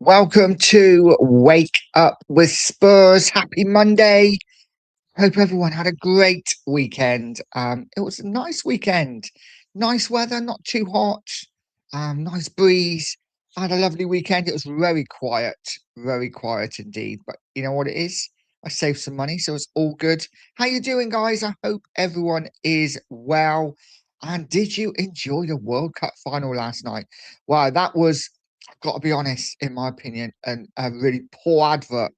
Welcome to Wake Up with Spurs. Happy Monday. Hope everyone had a great weekend. It was a nice weekend. Nice weather, not too hot. Nice breeze. I had a lovely weekend. It was very quiet indeed. But you know what it is? I saved some money, so it's all good. How you doing, guys? I hope everyone is well. And did you enjoy the World Cup final last night? Wow, that was, I've got to be honest, in my opinion, a really poor advert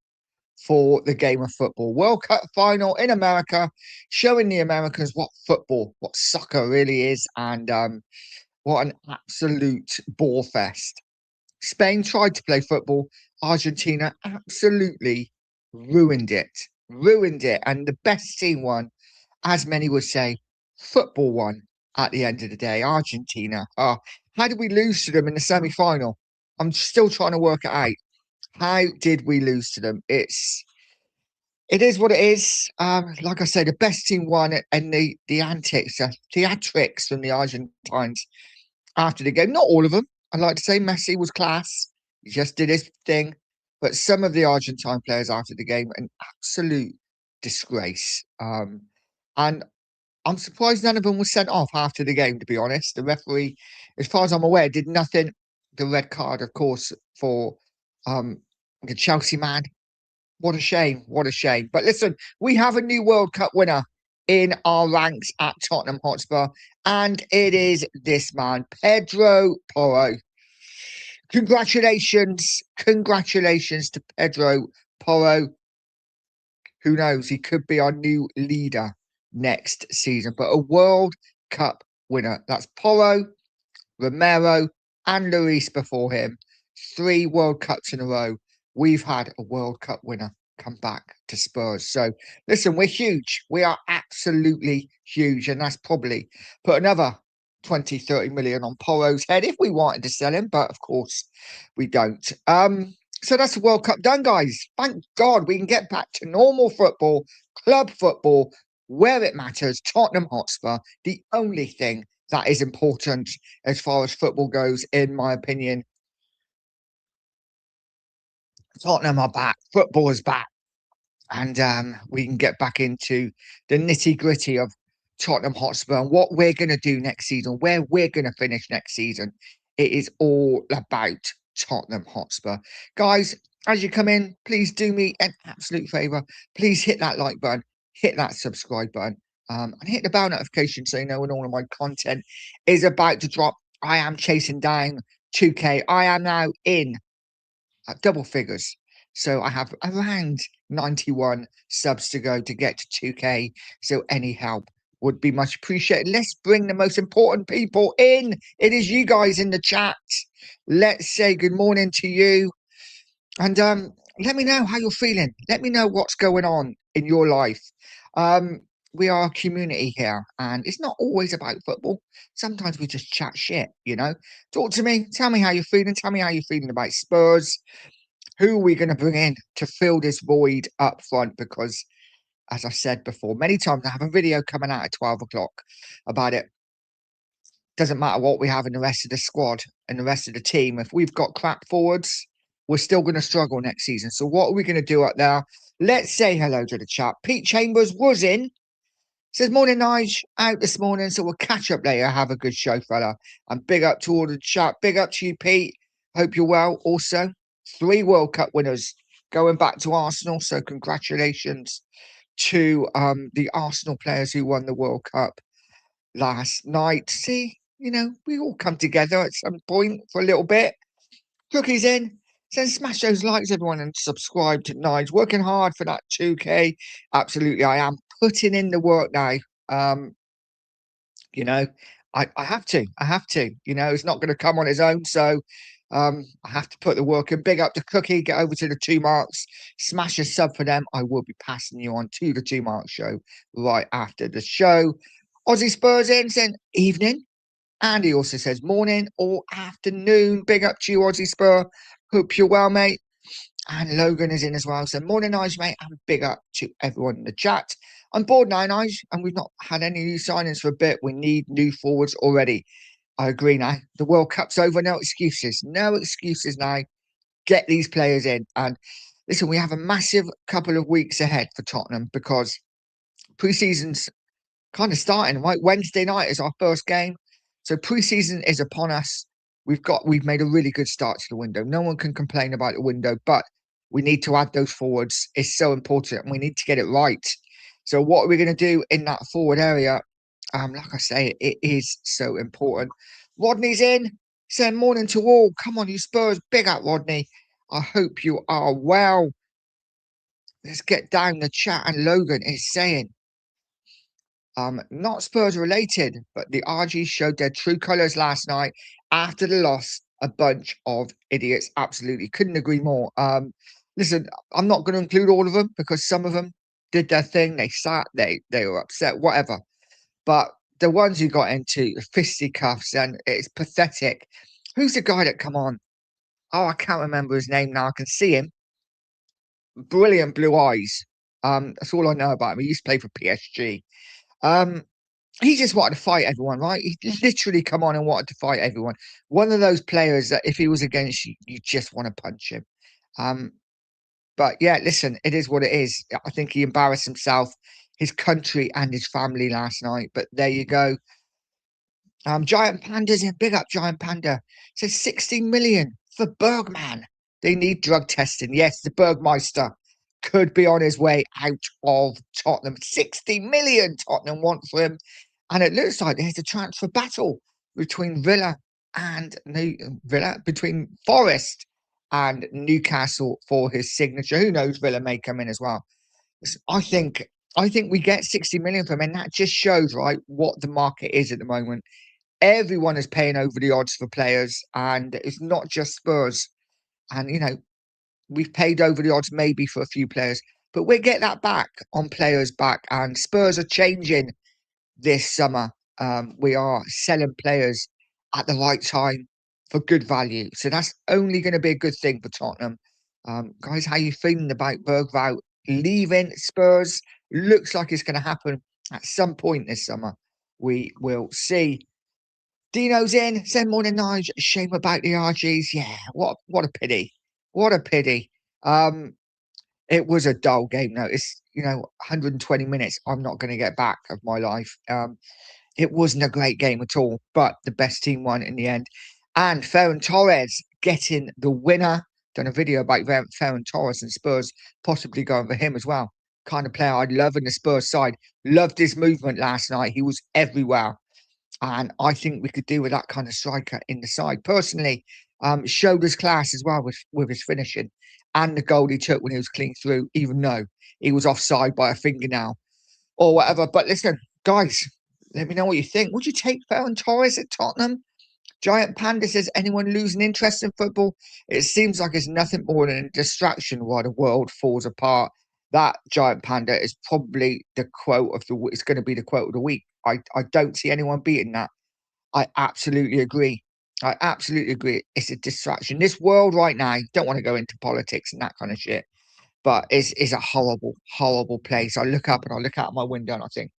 for the game of football. World Cup final in America, showing the Americans what football, what soccer really is, and what an absolute ball fest. Spain tried to play football. Argentina absolutely ruined it. Ruined it. And the best team won, as many would say, football won at the end of the day. Argentina. How did we lose to them in the semi final? I'm still trying to work it out. How did we lose to them? It is what it is. Like I say, the best team won, and the antics, theatrics from the Argentines after the game. Not all of them. I'd like to say Messi was class. He just did his thing. But some of the Argentine players after the game, an absolute disgrace. And I'm surprised none of them was sent off after the game, to be honest. The referee, as far as I'm aware, did nothing. The red card, of course, for the Chelsea man. What a shame. What a shame. But listen, we have a new World Cup winner in our ranks at Tottenham Hotspur, and it is this man, Pedro Porro. Congratulations. Congratulations to Pedro Porro. Who knows? He could be our new leader next season. But a World Cup winner. That's Porro, Romero, and Luis before him. 3 World Cups in a row. We've had a World Cup winner come back to Spurs. So listen, we're huge. We are absolutely huge. And that's probably put another 20, 30 million on Porro's head if we wanted to sell him. But of course, we don't. So that's the World Cup done, guys. Thank God we can get back to normal football, club football, where it matters. Tottenham Hotspur, the only thing that is important as far as football goes, in my opinion. Tottenham are back. Football is back. And we can get back into the nitty gritty of Tottenham Hotspur and what we're going to do next season, where we're going to finish next season. It is all about Tottenham Hotspur. Guys, as you come in, please do me an absolute favour. Please hit that like button, hit that subscribe button, and hit the bell notification so you know when all of my content is about to drop. I am chasing down 2K. I am now in double figures. So I have around 91 subs to go to get to 2K. So any help would be much appreciated. Let's bring the most important people in. It is you guys in the chat. Let's say good morning to you. And let me know how you're feeling. Let me know what's going on in your life. We are a community here, and it's not always about football. Sometimes we just chat shit, you know. Talk to me. Tell me how you're feeling. Tell me how you're feeling about Spurs. Who are we going to bring in to fill this void up front? Because, as I said before, many times I have a video coming out at 12 o'clock about it. Doesn't matter what we have in the rest of the squad and the rest of the team. If we've got crap forwards, we're still going to struggle next season. So what are we going to do up there? Let's say hello to the chat. Pete Chambers was in. Says, morning, Nige. Out this morning, so we'll catch up later. Have a good show, fella. And big up to all the chat. Big up to you, Pete. Hope you're well. Also, 3 World Cup winners going back to Arsenal. So congratulations to the Arsenal players who won the World Cup last night. See, you know, we all come together at some point for a little bit. Cookies in. Then smash those likes, everyone, and subscribe to Nige. Working hard for that 2K. Absolutely, I am putting in the work now. You know, I have to. I have to. You know, it's not going to come on its own. So I have to put the work in. Big up to Cookie. Get over to the 2 Marks. Smash a sub for them. I will be passing you on to the 2 Marks show right after the show. Aussie Spurs in saying evening. And he also says morning or afternoon. Big up to you, Aussie Spur. Hope you're well, mate. And Logan is in as well. So morning, Nige, mate. And big up to everyone in the chat. I'm bored now, Nige, and we've not had any new signings for a bit. We need new forwards already. I agree now. The World Cup's over. No excuses. No excuses now. get these players in. And listen, we have a massive couple of weeks ahead for Tottenham because pre-season's kind of starting, right? Wednesday night is our first game. So pre-season is upon us. We've made a really good start to the window. No one can complain about the window, but we need to add those forwards. It's so important and we need to get it right. So what are we going to do in that forward area? Like I say, it is so important. Rodney's in. Saying morning to all. Come on, you Spurs. Big up, Rodney. I hope you are well. Let's get down the chat. And Logan is saying, not Spurs related, but the RG showed their true colours last night after the loss. A bunch of idiots. Absolutely. Couldn't agree more. Listen, I'm not going to include all of them because some of them did their thing. They sat, they were upset, whatever. But the ones who got into fisticuffs, and it's pathetic. Who's the guy that come on? Oh, I can't remember his name now. I can see him. Brilliant blue eyes. That's all I know about him. He used to play for PSG. Um, he just wanted to fight everyone, right? He literally come on and wanted to fight everyone. One of those players that if he was against you, you just want to punch him. But yeah, listen, it is what it is. I think he embarrassed himself, his country, and his family last night. But there you go. Giant Panda's in. Big up, Giant Panda. Says 16 million for Bergman. They need drug testing. Yes, the Bergmeister could be on his way out of Tottenham. 60 million Tottenham want for him. And it looks like there's a transfer battle between between Forest and Newcastle for his signature. Who knows? Villa may come in as well. I think we get 60 million from him, and that just shows, right, what the market is at the moment. Everyone is paying over the odds for players, and it's not just Spurs. And we've paid over the odds maybe for a few players, but we'll get that back on players back. And Spurs are changing this summer. We are selling players at the right time for good value, so that's only going to be a good thing for Tottenham. Guys, how you feeling about Bergvall leaving Spurs? Looks like it's going to happen at some point this summer. We will see. Dino's in. Send morning, Nige. Shame about the RGs. Yeah, what a pity. What a pity. It was a dull game. Though it's 120 minutes. I'm not going to get back of my life. It wasn't a great game at all, but the best team won in the end. And Ferran Torres getting the winner. Done a video about Ferran Torres and Spurs possibly going for him as well. Kind of player I'd love in the Spurs side. Loved his movement last night. He was everywhere. And I think we could do with that kind of striker in the side. Personally, showed his class as well with his finishing and the goal he took when he was clean through, even though he was offside by a fingernail or whatever. But listen, guys, let me know what you think. Would you take Ferran Torres at Tottenham? Giant Panda says, anyone losing interest in football? It seems like it's nothing more than a distraction while the world falls apart. That, Giant Panda, is probably the quote of the week. It's going to be the quote of the week. I don't see anyone beating that. I absolutely agree. I absolutely agree. It's a distraction. This world right now, don't want to go into politics and that kind of shit, but it's a horrible, horrible place. I look up and I look out my window and I think,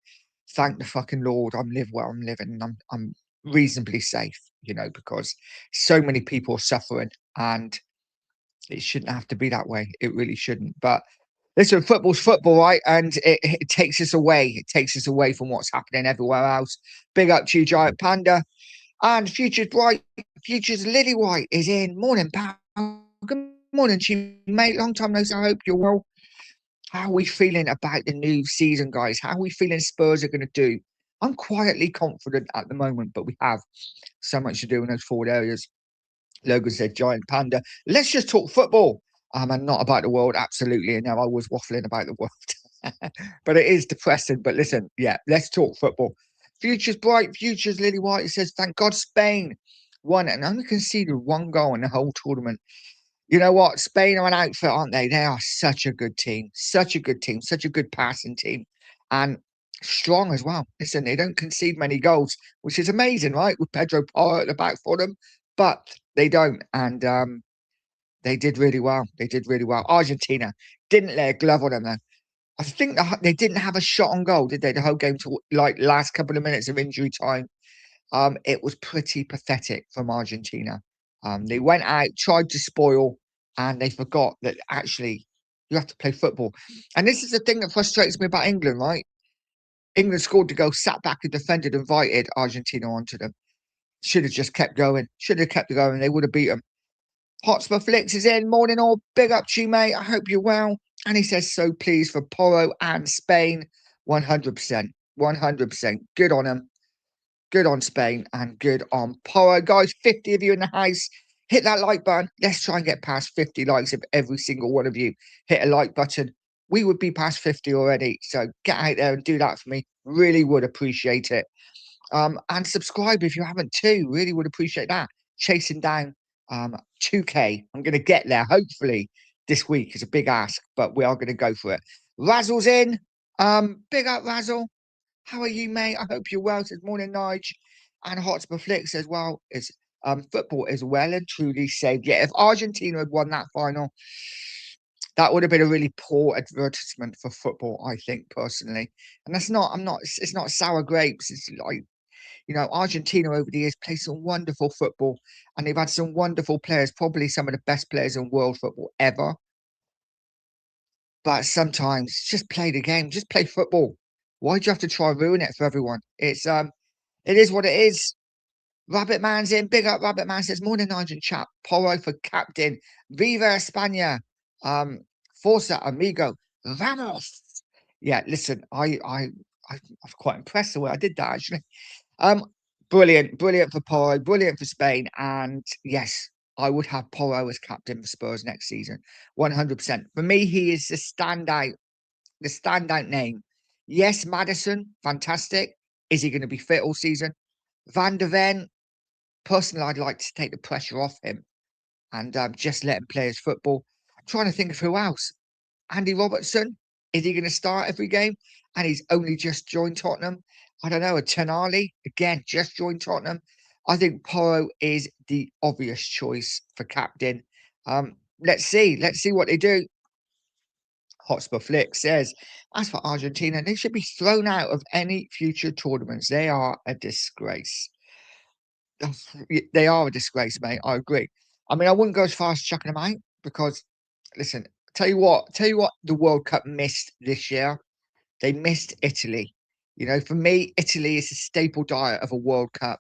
thank the fucking Lord, I'm live where I'm living and I'm reasonably safe, because so many people are suffering and it shouldn't have to be that way. It really shouldn't. But listen, football's football, right? And it takes us away. It takes us away from what's happening everywhere else. Big up to you, Giant Panda. And Future's Bright, Future's Lily White is in. Morning, pal. Good morning to you, mate. Long time no see. I hope you're well. How are we feeling about the new season, guys? How are we feeling Spurs are going to do? I'm quietly confident at the moment, but we have so much to do in those forward areas. Logan said, Giant Panda. Let's just talk football. And not about the world, absolutely. And now I was waffling about the world. But it is depressing. But listen, yeah, let's talk football. Future's Bright, Future's Lily White. It says, thank God Spain won and only conceded one goal in the whole tournament. You know what? Spain are an outfit, aren't they? They are such a good team. Such a good team. Such a good passing team. And strong as well. Listen, they don't concede many goals, which is amazing, right? With Pedro Porro at the back for them. But they don't. And they did really well. They did really well. Argentina didn't lay a glove on them, though. I think they didn't have a shot on goal, did they? The whole game to last couple of minutes of injury time. It was pretty pathetic from Argentina. They went out, tried to spoil and they forgot that actually you have to play football. And this is the thing that frustrates me about England, right? England scored the goal, sat back and defended, invited Argentina onto them. Should have just kept going. Should have kept going. They would have beat them. Hotspur Flicks is in. Morning all. Big up to you, mate. I hope you're well. And he says, so pleased for Porro and Spain. 100%. 100%. Good on him. Good on Spain and good on Porro. Guys, 50 of you in the house. Hit that like button. Let's try and get past 50 likes if every single one of you hit a like button. We would be past 50 already. So get out there and do that for me. Really would appreciate it. And subscribe if you haven't too. Really would appreciate that. Chasing down 2K. I'm going to get there hopefully this week. It's a big ask, but we are going to go for it. Razzle's in. Big up Razzle. How are you, mate? I hope you're well. Says morning, Nige. And Hotspur Flick says, well, it's football is well and truly saved. Yeah, if Argentina had won that final, that would have been a really poor advertisement for football, I think, personally. And that's not, it's not sour grapes. It's like, Argentina over the years played some wonderful football and they've had some wonderful players, probably some of the best players in world football ever. But sometimes just play the game, just play football. Why do you have to try and ruin it for everyone? It is what it is. Rabbit Man's in. Big up Rabbit Man says, morning Nigel chap. Porro for captain. Viva España. Forza amigo. Vamos. Yeah, listen, I'm quite impressed the way I did that actually. Brilliant for Porro, brilliant for Spain, and yes, I would have Porro as captain for Spurs next season, 100%. For me, he is the standout name. Yes, Maddison, fantastic. Is he going to be fit all season? Van der Ven, personally, I'd like to take the pressure off him and just let him play his football. I'm trying to think of who else. Andy Robertson, is he going to start every game? And he's only just joined Tottenham. I don't know. A Tenali, again, just joined Tottenham. I think Porro is the obvious choice for captain. Let's see. Let's see what they do. Hotspur Flick says, as for Argentina, they should be thrown out of any future tournaments. They are a disgrace. They are a disgrace, mate. I agree. I mean, I wouldn't go as far as chucking them out because, listen, tell you what, the World Cup missed this year. They missed Italy. For me, Italy is a staple diet of a World Cup,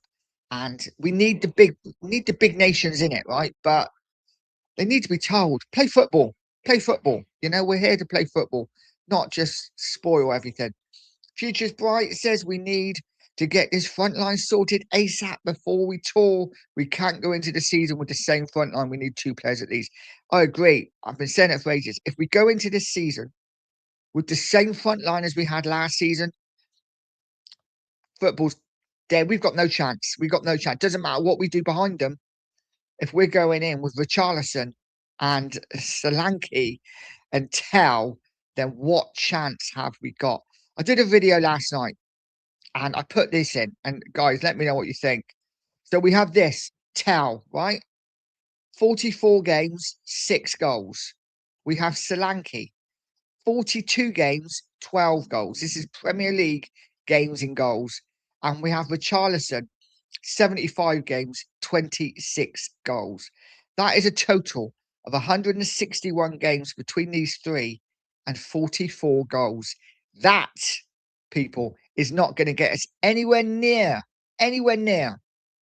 and we need the big nations in it, right? But they need to be told, play football, play football. We're here to play football, not just spoil everything. Future's bright. It says we need to get this front line sorted ASAP before we tour. We can't go into the season with the same front line. We need 2 players at least. I agree. I've been saying it for ages. If we go into this season with the same front line as we had last season, football's dead. We've got no chance. We've got no chance. Doesn't matter what we do behind them. If we're going in with Richarlison and Solanke and Tell, then what chance have we got? I did a video last night and I put this in. And guys, let me know what you think. So we have this Tell, right? 44 games, 6 goals. We have Solanke, 42 games, 12 goals. This is Premier League games in goals. And we have Richarlison, 75 games, 26 goals. That is a total of 161 games between these 3 and 44 goals. That, people, is not going to get us anywhere near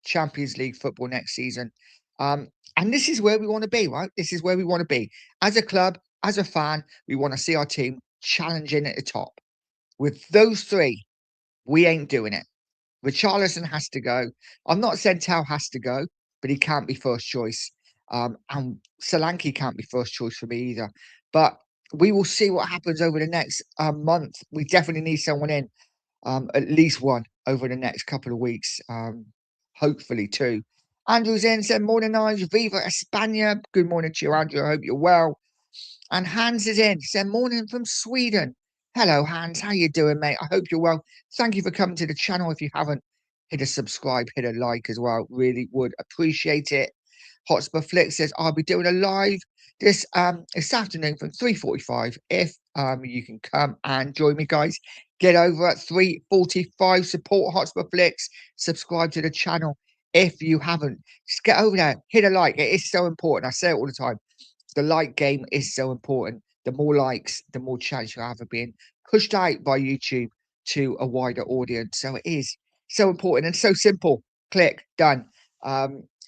Champions League football next season. And this is where we want to be, right? This is where we want to be. As a club, as a fan, we want to see our team challenging at the top. With those 3, we ain't doing it. Richarlison has to go. I'm not saying Tell has to go, but he can't be first choice. And Solanke can't be first choice for me either. But we will see what happens over the next month. We definitely need someone in, at least one over the next couple of weeks. Hopefully 2. Andrew's in, said, morning, Nige. Viva España. Good morning to you, Andrew. I hope you're well. And Hans is in, said, morning from Sweden. Hello, Hans. How you doing, mate? I hope you're well. Thank you for coming to the channel. If you haven't, hit a subscribe, hit a like as well. Really would appreciate it. Hotspur Flick says, I'll be doing a live this afternoon from 3:45. If you can come and join me, guys. Get over at 3:45. Support Hotspur Flicks. Subscribe to the channel if you haven't. Just get over there, hit a like. It is so important. I say it all the time. The like game is so important. The more likes, the more chance you have of being pushed out by YouTube to a wider audience. So it is so important and so simple. Click, done.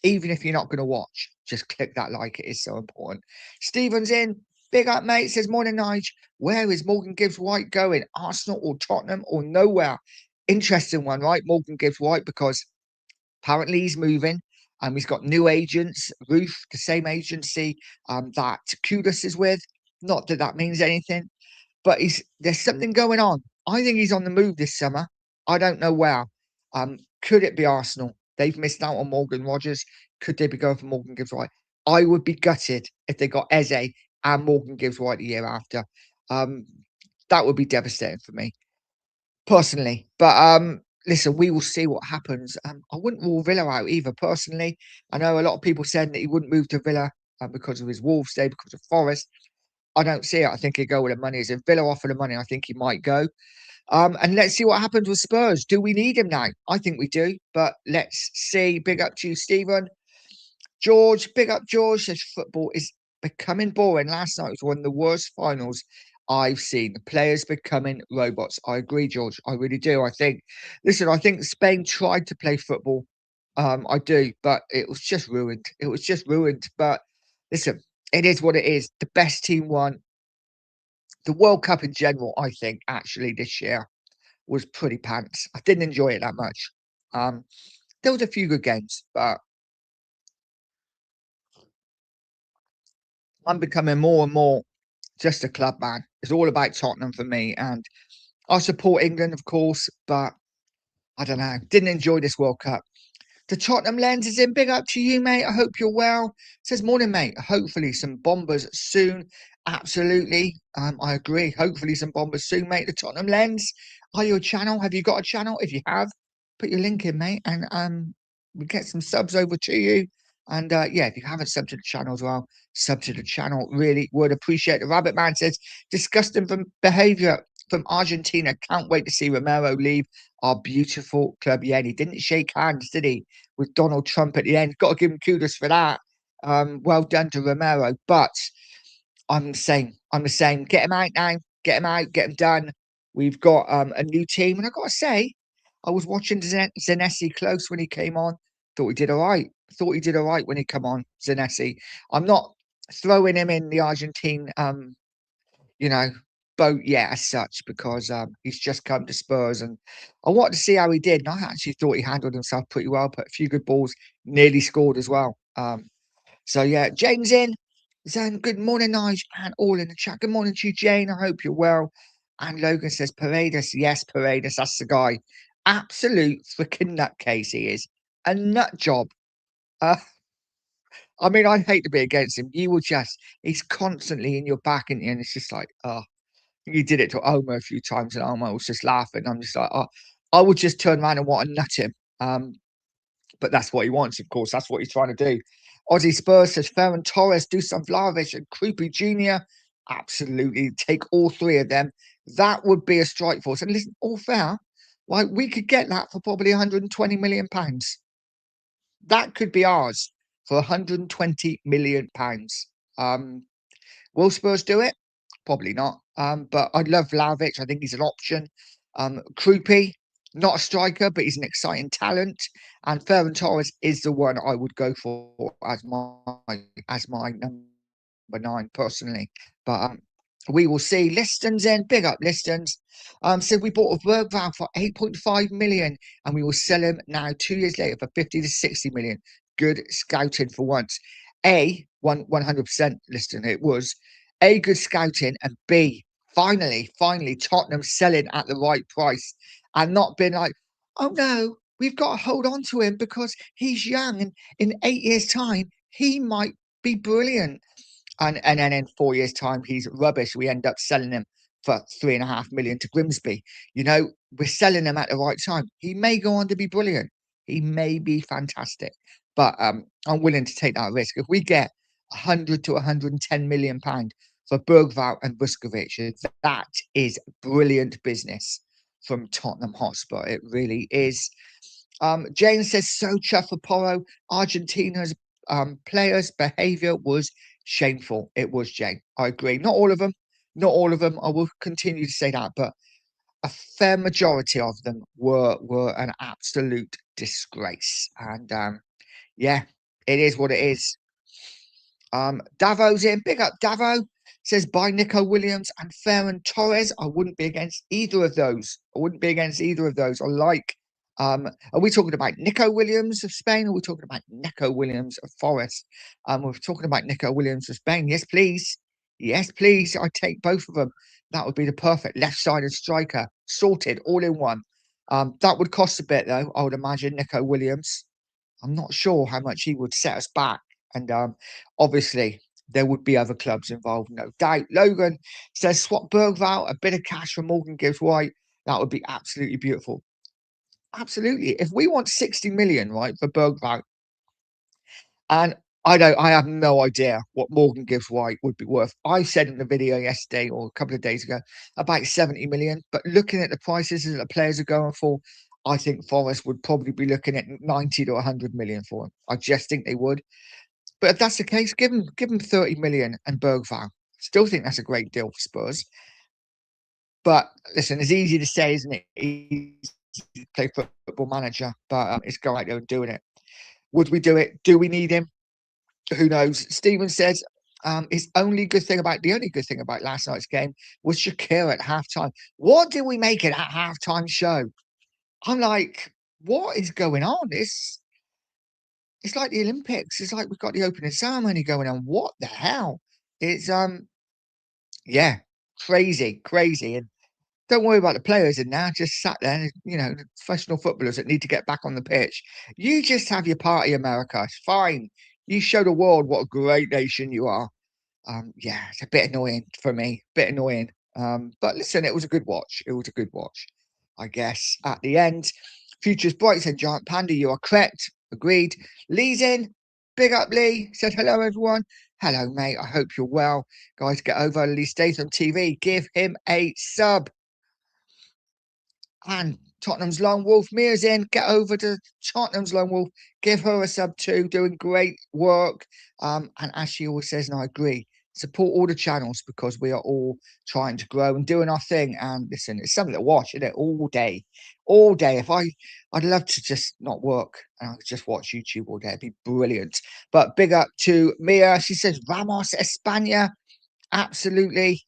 Even if you're not going to watch, just click that like. It is so important. Stephen's in. Big up, mate. Says, morning, Nige. Where is Morgan Gibbs White going? Arsenal or Tottenham or nowhere? Interesting one, right? Morgan Gibbs White, because apparently he's moving. He's got new agents, Roof, the same agency that Kudus is with. Not that that means anything, but there's something going on. I think he's on the move this summer. I don't know where. Could it be Arsenal? They've missed out on Morgan Rogers. Could they be going for Morgan Gibbs White? I would be gutted if they got Eze and Morgan Gibbs White the year after. Um, that would be devastating for me personally. But listen, we will see what happens. I wouldn't rule Villa out either personally. I know a lot of people said that he wouldn't move to Villa because of his Wolves day, because of Forest. I don't see it. I think he'd go where the money is. If Villa offer the money, I think he might go. And let's see what happens with Spurs. Do we need him now? I think we do. But let's see. Big up to you, Stephen. George, big up George, says football is becoming boring. Last night was one of the worst finals I've seen. The players becoming robots. I agree, George. I really do. Listen, I think Spain tried to play football. I do, but it was just ruined. It was just ruined. But listen, it is what it is. The best team won. The World Cup in general, I think, actually this year was pretty pants. I didn't enjoy it that much. Um, there was a few good games, but I'm becoming more and more just a club man. It's all about Tottenham for me, and I support England, of course, but I don't know. Didn't enjoy this World Cup. The Tottenham lens is in. Big up to you, mate. I hope you're well. Says morning, mate. Hopefully some bombers soon. Absolutely. I agree. Hopefully some bombers soon, mate. The Tottenham lens. Are you a channel? Have you got a channel? If you have, put your link in, mate, and we get some subs over to you. And yeah, if you haven't subbed to the channel as well, sub to the channel. Really would appreciate it. Rabbit Man says disgusting from behaviour from Argentina. Can't wait to see Romero leave our beautiful club. Yeah, and he didn't shake hands, did he, with Donald Trump at the end? Got to give him kudos for that. Well done to Romero. But I'm the same. I'm the same. Get him out now. Get him out. Get him done. We've got a new team, and I got to say, I was watching Zanesi close when he came on. Thought he did all right. Thought he did all right when he come on, Zanesi. I'm not throwing him in the Argentine, you know, boat yet as such, because he's just come to Spurs, and I wanted to see how he did. And I actually thought he handled himself pretty well. Put a few good balls, nearly scored as well. So yeah, Jane's in. Zan, good morning, Nige, and all in the chat. Good morning to you, Jane. I hope you're well. And Logan says, Paredes. Yes, Paredes, that's the guy. Absolute freaking nutcase he is. A nut job. Uh, I mean, I hate to be against him. You will just, he's constantly in your back, and it's just like, oh, he did it to Omar a few times, and Omar was just laughing. I'm just like, oh, I would just turn around and want to nut him. But that's what he wants, of course. That's what he's trying to do. Aussie Spurs says Ferran Torres, Dusan Vlahovic, and Krupi Jr. Absolutely. Take all three of them. That would be a strike force. And listen, all fair, right? We could get that for probably £120 million. That could be ours for £120 million. Will Spurs do it? Probably not. But I'd love Vlahovic. I think he's an option. Krupi, not a striker, but he's an exciting talent. And Ferran Torres is the one I would go for as my number 9 personally. But we will see. Liston's in. Big up Liston's. So we bought a Bergvall for 8.5 million, and we will sell him now 2 years later for 50 to 60 million. Good scouting for once. 100% Liston. It was A, good scouting, and B, finally, Tottenham selling at the right price and not being like, oh no, we've got to hold on to him because he's young and in 8 years' time, he might be brilliant. And then in 4 years' time, he's rubbish. We end up selling him for 3.5 million to Grimsby. You know, we're selling him at the right time. He may go on to be brilliant. He may be fantastic. But I'm willing to take that risk. If we get 100 to 110 million pound for Bergvall and Vuskovic, that is brilliant business from Tottenham Hotspur. It really is. Jane says, so chuffed for Porro. Argentina's players' behaviour was Shameful. It was, Jane. I agree. Not all of them. Not all of them. I will continue to say that, but a fair majority of them were an absolute disgrace. And yeah, it is what it is. Davo's in. Big up Davo. Says buy Nico Williams and Ferran Torres. I wouldn't be against either of those. I wouldn't be against either of those. I like. Are we talking about Nico Williams of Spain, or are we talking about Nico Williams of Forest? We're talking about Nico Williams of Spain. Yes, please. Yes, please. I take both of them. That would be the perfect left-sided striker, sorted all in one. That would cost a bit though. I would imagine Nico Williams. I'm not sure how much he would set us back. And obviously, there would be other clubs involved, no doubt. Logan says, swap Bergvall, a bit of cash for Morgan Gibbs White. That would be absolutely beautiful. Absolutely. If we want 60 million, right, for Bergvall, and I have no idea what Morgan Gibbs White would be worth. I said in the video yesterday or a couple of days ago about 70 million, but looking at the prices that the players are going for, I think Forest would probably be looking at 90 to 100 million for him. I just think they would. But if that's the case, give him 30 million and Bergvall. Still think that's a great deal for Spurs. But listen, it's easy to say, isn't it? Easy to play football manager, but it's go out there and doing it. Would we do it? Do we need him? Who knows? Stephen says the only good thing about last night's game was Shakira at halftime. What did we make it at halftime show? I'm like, what is going on? It's like the Olympics. It's like we've got the opening ceremony going on. What the hell? It's yeah, crazy. And don't worry about the players in now. Just sat there, the professional footballers that need to get back on the pitch. You just have your party, America. It's fine. You show the world what a great nation you are. Yeah, it's a bit annoying for me. Bit annoying. But listen, it was a good watch. It was a good watch. I guess at the end, Future's Bright said, Giant Panda, you are correct. Agreed. Lee's in. Big up, Lee. Said hello, everyone. Hello, mate. I hope you're well. Guys, get over Lee Statham TV. Give him a sub. And Tottenham's Lone Wolf, Mia's in. Get over to Tottenham's Lone Wolf. Give her a sub too. Doing great work. And as she always says, and I agree, support all the channels because we are all trying to grow and doing our thing. And listen, it's something to watch, isn't it? All day. All day. I'd love to just not work and I could just watch YouTube all day. It'd be brilliant. But big up to Mia. She says, Ramos España. Absolutely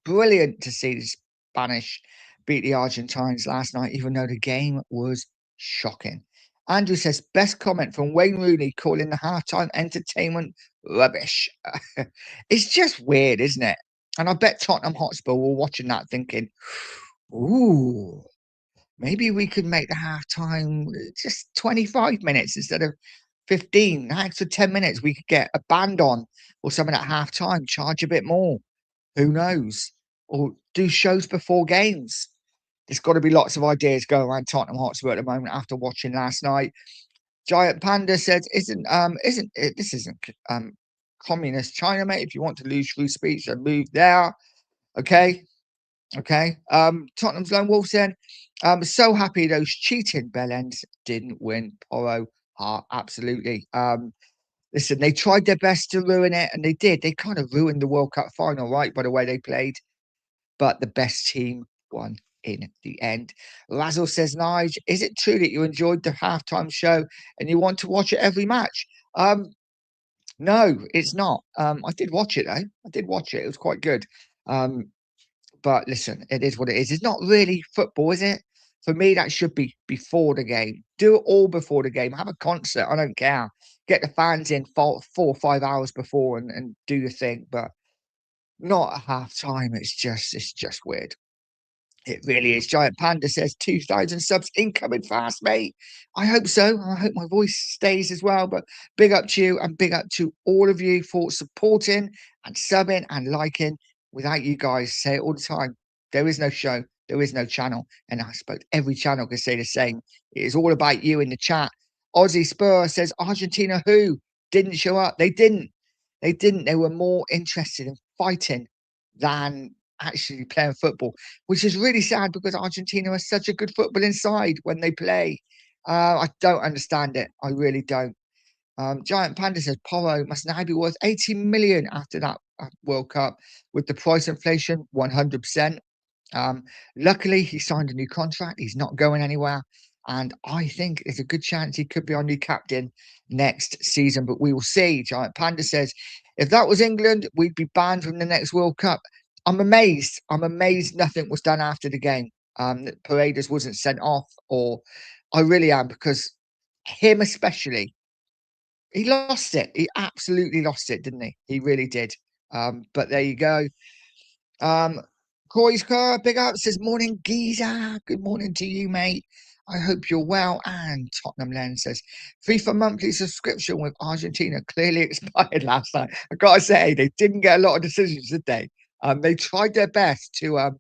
brilliant to see the Spanish beat the Argentines last night, even though the game was shocking. Andrew says, best comment from Wayne Rooney calling the halftime entertainment rubbish. It's just weird, isn't it? And I bet Tottenham Hotspur were watching that thinking, ooh, maybe we could make the halftime just 25 minutes instead of 15. An extra 10 minutes, we could get a band on or something at halftime, charge a bit more. Who knows? Or do shows before games. There's got to be lots of ideas going around Tottenham Hotspur at the moment after watching last night. Giant Panda says, isn't communist China, mate? If you want to lose free speech, then move there. Okay. Tottenham's Lone Wolf said, so happy those cheating bellends didn't win. Poro heart, absolutely. Listen, they tried their best to ruin it, and they did. They kind of ruined the World Cup final, right, by the way they played. But the best team won in the end. Razzle says, Nige, is it true that you enjoyed the halftime show and you want to watch it every match? No, it's not. I did watch it though. I did watch it. It was quite good. But listen, it is what it is. It's not really football, is it? For me, that should be before the game. Do it all before the game. Have a concert. I don't care. Get the fans in 4 or 5 hours before and do your thing. But not at half time. It's just weird. It really is. Giant Panda says 2,000 subs incoming fast, mate. I hope so. I hope my voice stays as well. But big up to you and big up to all of you for supporting and subbing and liking. Without you guys, say it all the time. There is no show. There is no channel. And I suppose every channel can say the same. It is all about you in the chat. Aussie Spur says Argentina who didn't show up. They didn't. They didn't. They were more interested in fighting than actually playing football, which is really sad because Argentina is such a good footballing side when they play. I don't understand it. I really don't. Giant Panda says Porro must now be worth 80 million after that World Cup with the price inflation, 100%. Um, Luckily, he signed a new contract. He's not going anywhere. And I think there's a good chance he could be our new captain next season, but we will see. Giant Panda says, if that was England, we'd be banned from the next World Cup. I'm amazed. I'm amazed nothing was done after the game. That Paredes wasn't sent off, or I really am, because him especially, he lost it. He absolutely lost it, didn't he? He really did. But there you go. Um, Corey's car, big up, says, morning, Giza. Good morning to you, mate. I hope you're well. And Tottenham Len says, FIFA monthly subscription with Argentina clearly expired last night. I gotta say, they didn't get a lot of decisions, did they? They tried their best to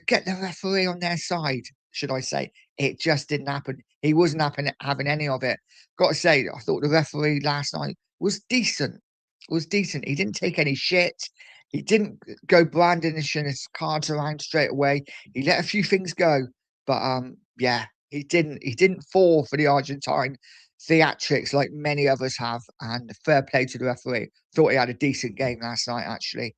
get the referee on their side, should I say. It just didn't happen. He wasn't having any of it. Got to say, I thought the referee last night was decent. Was decent. He didn't take any shit. He didn't go brandishing his cards around straight away. He let a few things go, but yeah, he didn't fall for the Argentine theatrics like many others have. And fair play to the referee. Thought he had a decent game last night, actually.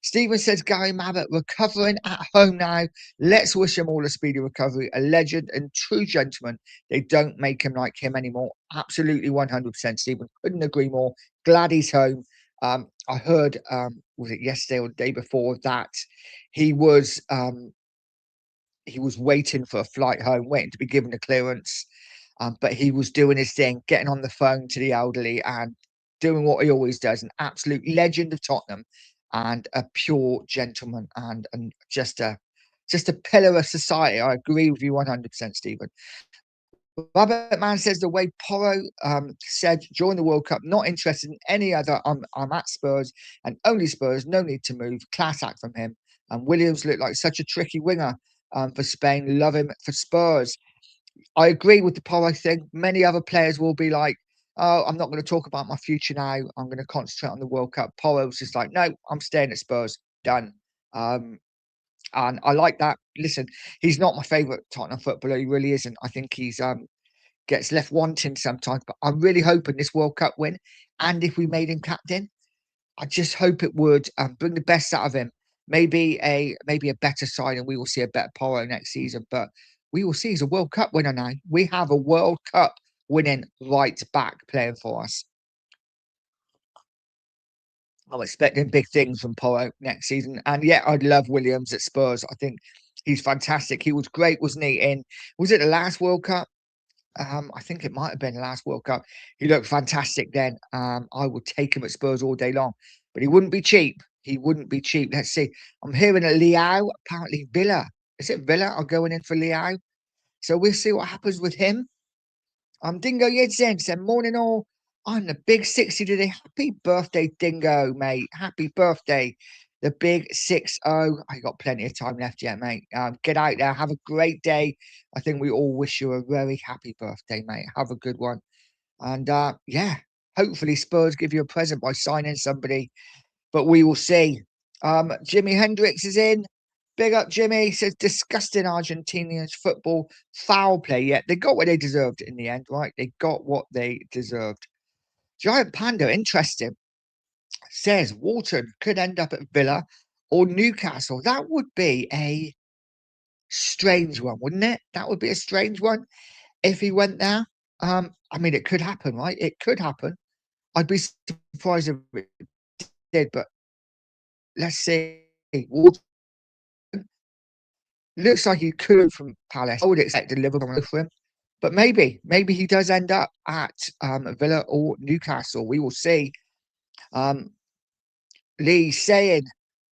Stephen says Gary Mabbott recovering at home now. Let's wish him all a speedy recovery. A legend and true gentleman. They don't make him like him anymore. Absolutely 100%, Stephen. Couldn't agree more. Glad he's home. I heard, was it yesterday or the day before, that he was he was waiting for a flight home, waiting to be given a clearance. But he was doing his thing, getting on the phone to the elderly and doing what he always does. An absolute legend of Tottenham and a pure gentleman and just a pillar of society. I agree with you 100%, Stephen. Rabbit Man says the way Porro said during the World Cup, not interested in any other. I'm at Spurs and only Spurs. No need to move. Class act from him. And Williams looked like such a tricky winger for Spain. Love him for Spurs. I agree with the Porro thing. Many other players will be like, "Oh, I'm not going to talk about my future now. I'm going to concentrate on the World Cup." Porro's just like, "No, I'm staying at Spurs. Done." Um, and I like that. Listen, he's not my favourite Tottenham footballer. He really isn't. I think he's gets left wanting sometimes. But I'm really hoping this World Cup win, and if we made him captain, I just hope it would bring the best out of him. Maybe a better side, and we will see a better Porro next season. But we will see. He's a World Cup winner now. We have a World Cup winning right back playing for us. I'm expecting big things from Porro next season. And yeah, I'd love Williams at Spurs. I think he's fantastic. He was great, wasn't he? Was it the last World Cup? I think it might have been the last World Cup. He looked fantastic then. I would take him at Spurs all day long, but he wouldn't be cheap. He wouldn't be cheap. Let's see. I'm hearing a Liao, apparently Villa. Is it Villa are going in for Liao? So we'll see what happens with him. Dingo Yedzen said, morning all. I'm the big 60 today. Happy birthday, Dingo, mate. Happy birthday. The big 60. I got plenty of time left yet, mate. Get out there. Have a great day. I think we all wish you a very happy birthday, mate. Have a good one. And yeah, hopefully Spurs give you a present by signing somebody, but we will see. Jimi Hendrix is in. Big up, Jimmy. He says, disgusting Argentinians football foul play. Yeah, they got what they deserved in the end, right? They got what they deserved. Giant Panda, interesting, says Walton could end up at Villa or Newcastle. That would be a strange one, wouldn't it? That would be a strange one if he went there. I mean, it could happen, right? It could happen. I'd be surprised if it did, but let's see. Walton looks like he could from Palace. I would expect a Liverpool for him. But maybe he does end up at Villa or Newcastle. We will see. Lee saying,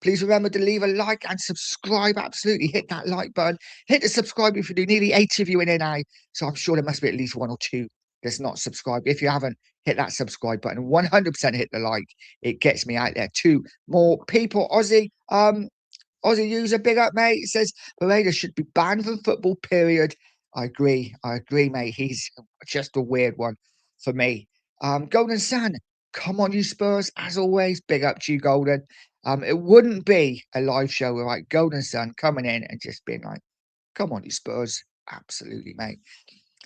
please remember to leave a like and subscribe. Absolutely. Hit that like button. Hit the subscribe if you do. Nearly 80 of you in here now. So I'm sure there must be at least one or two that's not subscribed. If you haven't, hit that subscribe button. 100% hit the like. It gets me out there to more people. Aussie user, big up, mate. It says Paredes should be banned from football, period. I agree, mate. He's just a weird one for me. Golden Sun, come on, you Spurs. As always, big up to you, Golden. It wouldn't be a live show without Golden Sun coming in and just being like, come on, you Spurs. Absolutely, mate.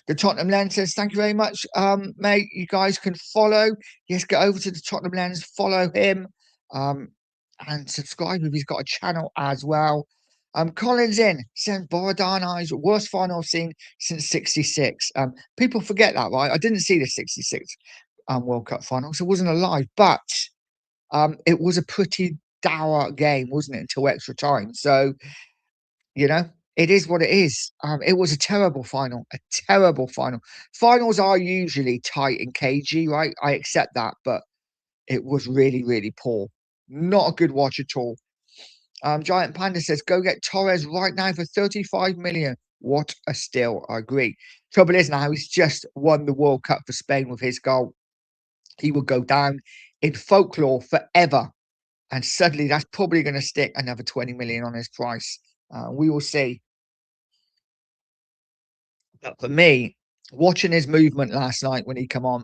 The Tottenham Lens says, thank you very much, mate. You guys can follow. Yes, get over to the Tottenham Lens, follow him, and subscribe if he's got a channel as well. Collins in saying Borodano's worst final I've seen since '66. People forget that, right? I didn't see the '66 World Cup final, so I wasn't alive, but it was a pretty dour game, wasn't it, until extra time? So, you know, it is what it is. It was a terrible final, a terrible final. Finals are usually tight and cagey, right? I accept that, but it was really, really poor. Not a good watch at all. Giant Panda says, go get Torres right now for 35 million. What a steal. I agree. Trouble is now he's just won the World Cup for Spain with his goal. He will go down in folklore forever. And suddenly that's probably going to stick another 20 million on his price. We will see. But for me, watching his movement last night when he come on,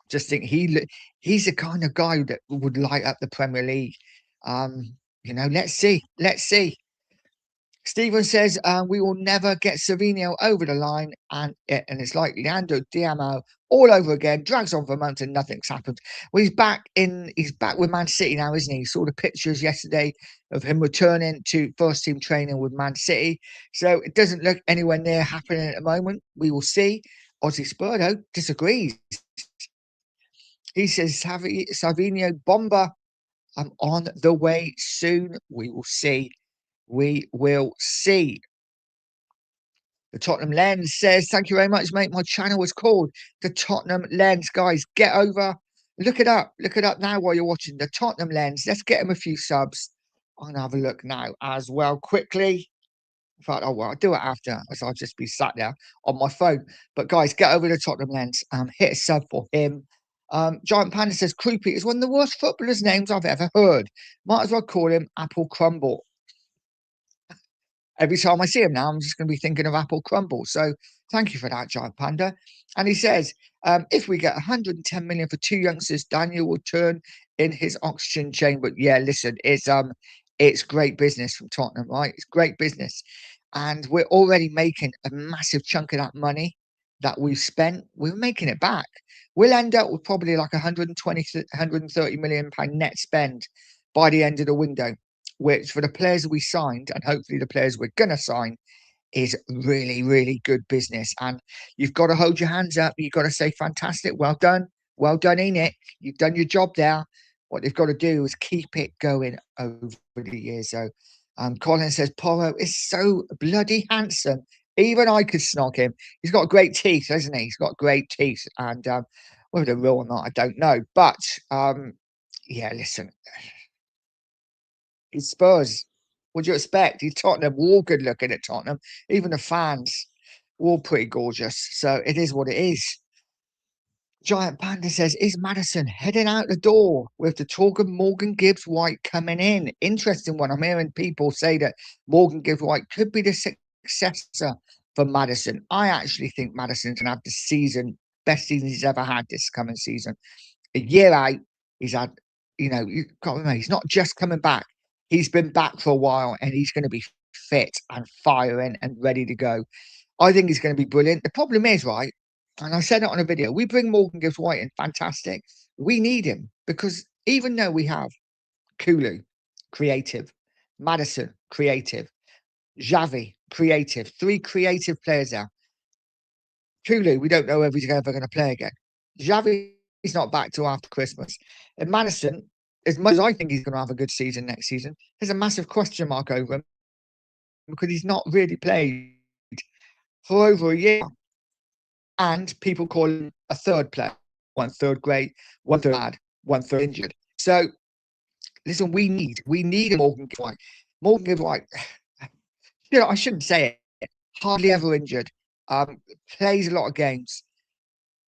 just think he's the kind of guy that would light up the Premier League. Let's see. Let's see. Stephen says we will never get Savinho over the line, and it's like Leandro Diamo all over again. Drags on for a month and nothing's happened. Well, he's back with Man City now, isn't he? Saw the pictures yesterday of him returning to first team training with Man City. So it doesn't look anywhere near happening at the moment. We will see. Aussie Spurdo disagrees. He says Savinho bomber. I'm on the way soon. We will see. We will see. The Tottenham Lens says, thank you very much, mate. My channel was called the Tottenham Lens. Guys, get over. Look it up. Look it up now while you're watching the Tottenham Lens. Let's get him a few subs. I'm going to have a look now as well quickly. In fact, I'll do it after, as I'll just be sat there on my phone. But guys, get over to Tottenham Lens. Hit a sub for him. Giant Panda says, Creepy is one of the worst footballers' names I've ever heard. Might as well call him Apple Crumble. Every time I see him now, I'm just going to be thinking of Apple Crumble. So thank you for that, Giant Panda. And he says, if we get 110 million for two youngsters, Daniel will turn in his oxygen chamber. Yeah, listen, it's great business from Tottenham, right? It's great business. And we're already making a massive chunk of that money that we've spent. We're making it back. We'll end up with probably like 120, 130 million pound net spend by the end of the window, which for the players we signed and hopefully the players we're going to sign is really, really good business. And you've got to hold your hands up. You've got to say, fantastic, well done, Enid. You've done your job there. What they've got to do is keep it going over the years. So Colin says, Porro is so bloody handsome. Even I could snog him. He's got great teeth, hasn't he? He's got great teeth. And whether they're real or not, I don't know. But yeah, listen, he's Spurs. What do you expect? He's Tottenham. We're all good looking at Tottenham. Even the fans, we're all pretty gorgeous. So it is what it is. Giant Panda says, is Maddison heading out the door with the talk of Morgan Gibbs White coming in? Interesting one. I'm hearing people say that Morgan Gibbs White could be the successor for Maddison. I actually think Maddison's going to have the best season he's ever had this coming season. A year out, he's had, you can't remember, he's not just coming back. He's been back for a while and he's going to be fit and firing and ready to go. I think he's going to be brilliant. The problem is, right, and I said it on a video, we bring Morgan Gibbs White in, fantastic. We need him because even though we have Kulu, creative, Maddison, creative, Xavi, creative, three creative players there. Kulu, we don't know if he's ever going to play again. Xavi, he's not back till after Christmas. And Maddison, as much as I think he's going to have a good season next season, there's a massive question mark over him because he's not really played for over a year. And people call him a third player. 1/3 great, 1/3 bad, 1/3 injured. So, listen, we need a Morgan Gibbs White. Morgan Gibbs White, I shouldn't say it, hardly ever injured, plays a lot of games.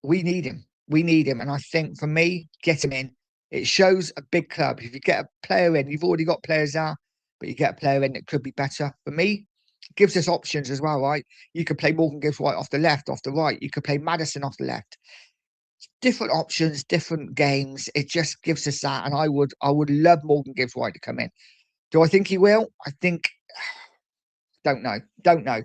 We need him. And I think for me, get him in. It shows a big club. If you get a player in, you've already got players there, but you get a player in that could be better. For me, it gives us options as well, right? You could play Morgan Gibbs White off the left, off the right. You could play Maddison off the left. Different options, different games. It just gives us that. And I would love Morgan Gibbs White to come in. Do I think he will? I think Don't know. Don't know.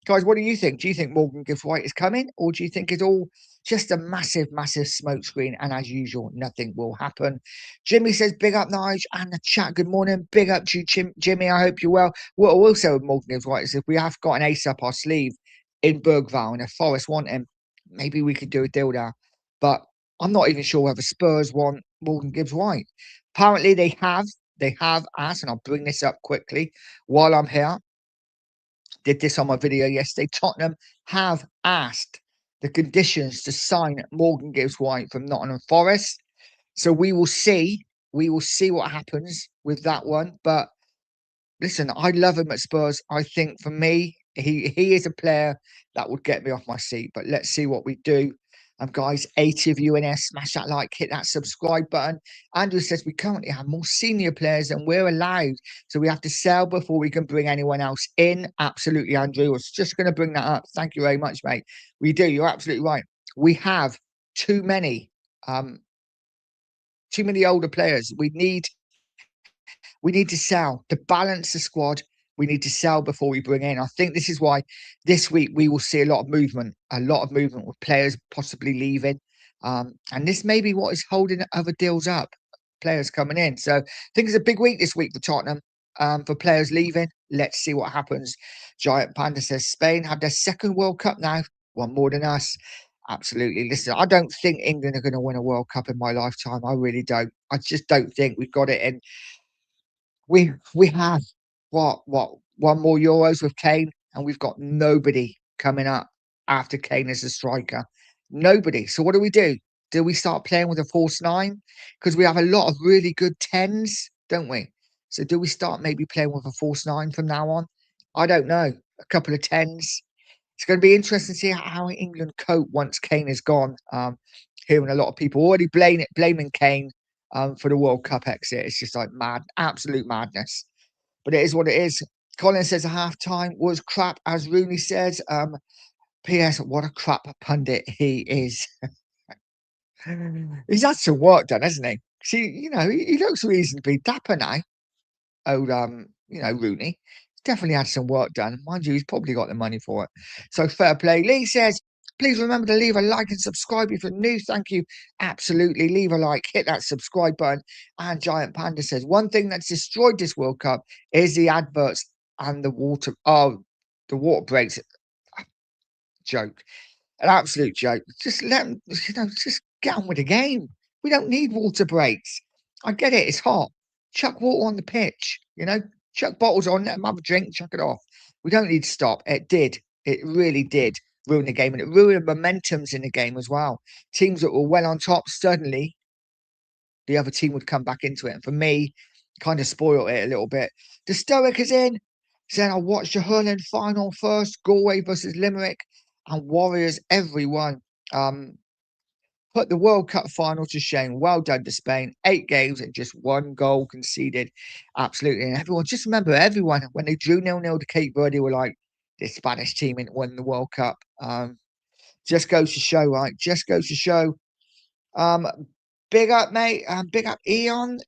Guys, what do you think? Do you think Morgan Gibbs White is coming, or do you think it's all just a massive, massive smokescreen? And as usual, nothing will happen. Jimmy says, big up, Nige, and the chat. Good morning. Big up to you, Jimmy. I hope you're well. What I will say with Morgan Gibbs White is if we have got an ace up our sleeve in Bergvall and if Forest want him, maybe we could do a deal there. But I'm not even sure whether Spurs want Morgan Gibbs White. Apparently, they have asked, and I'll bring this up quickly while I'm here. Did this on my video yesterday. Tottenham have asked the conditions to sign Morgan Gibbs White from Nottingham Forest. So we will see. We will see what happens with that one. But listen, I love him at Spurs. I think for me, he is a player that would get me off my seat. But let's see what we do. Guys, 80 of you in there, smash that like, hit that subscribe button. Andrew says we currently have more senior players than we're allowed. So we have to sell before we can bring anyone else in. Absolutely, Andrew. I was just going to bring that up. Thank you very much, mate. We do. You're absolutely right. We have too many older players. We need to sell to balance the squad. We need to sell before we bring in. I think this is why this week we will see a lot of movement with players possibly leaving. And this may be what is holding other deals up, players coming in. So I think it's a big week this week for Tottenham, for players leaving. Let's see what happens. Giant Panda says Spain have their second World Cup now, one more than us. Absolutely. Listen, I don't think England are going to win a World Cup in my lifetime. I really don't. I just don't think we've got it in. We have what one more Euros with Kane, and we've got nobody coming up after Kane as a striker. Nobody. So what do we do? Do we start playing with a false nine? Because we have a lot of really good tens, don't we? So do we start maybe playing with a false nine from now on? I don't know. A couple of tens. It's going to be interesting to see how England cope once Kane is gone. Hearing a lot of people already blaming Kane for the World Cup exit. It's just like mad, absolute madness. But it is what it is. Colin says a half time was crap, as Rooney says. P.S. What a crap pundit he is. He's had some work done, hasn't he? See, he looks reasonably dapper now. Old Rooney. He's definitely had some work done. Mind you, he's probably got the money for it. So fair play. Lee says, please remember to leave a like and subscribe if you're new. Thank you. Absolutely. Leave a like, hit that subscribe button. And Giant Panda says, one thing that's destroyed this World Cup is the adverts and the water. Oh, the water breaks. Joke. An absolute joke. Just let them, just get on with the game. We don't need water breaks. I get it. It's hot. Chuck water on the pitch. Chuck bottles on, let them have a drink, chuck it off. We don't need to stop. It did. It really did ruin the game, and it ruined momentums in the game as well. Teams that were well on top, suddenly the other team would come back into it. And for me, kind of spoiled it a little bit. The Stoic is in. Saying I watched the hurling final first, Galway versus Limerick, and Warriors, everyone. Put the World Cup final to shame. Well done to Spain. 8 games and just 1 goal conceded. Absolutely. And everyone, just remember, everyone, when they drew 0-0 to Cape Verde, were like, this Spanish team ain't won the World Cup. Just goes to show, right? Just goes to show. Big up, mate. Big up, Eon.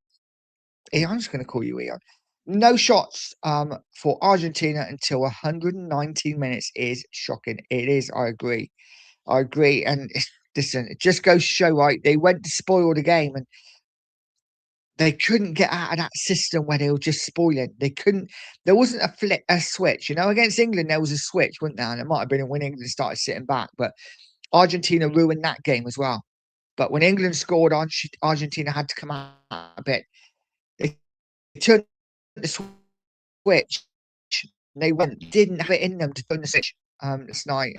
Eon's going to call you Eon. No shots for Argentina until 119 minutes is shocking. It is. I agree. And listen, it just goes to show, right? They went to spoil the game and they couldn't get out of that system where they were just spoiling. They couldn't. There wasn't a switch. Against England, there was a switch, wasn't there? And it might have been when England started sitting back. But Argentina ruined that game as well. But when England scored, Argentina had to come out a bit. They turned the switch. They didn't have it in them to turn the switch this night.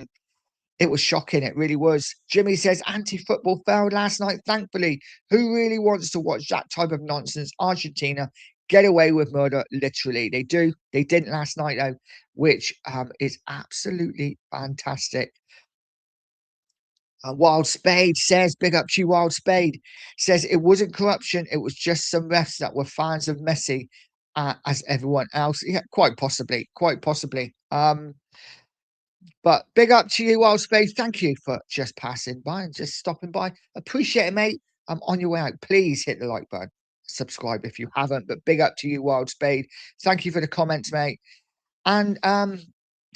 It was shocking. It really was. Jimmy says anti-football failed last night. Thankfully, who really wants to watch that type of nonsense? Argentina get away with murder. Literally, they do. They didn't last night though, which is absolutely fantastic. Wild Spade says, big up to you, Wild Spade. Says it wasn't corruption. It was just some refs that were fans of Messi as everyone else. Yeah, quite possibly. Quite possibly. But big up to you, Wild Spade. Thank you for just passing by and just stopping by. Appreciate it, mate. I'm on your way out. Please hit the like button. Subscribe if you haven't. But big up to you, Wild Spade. Thank you for the comments, mate. And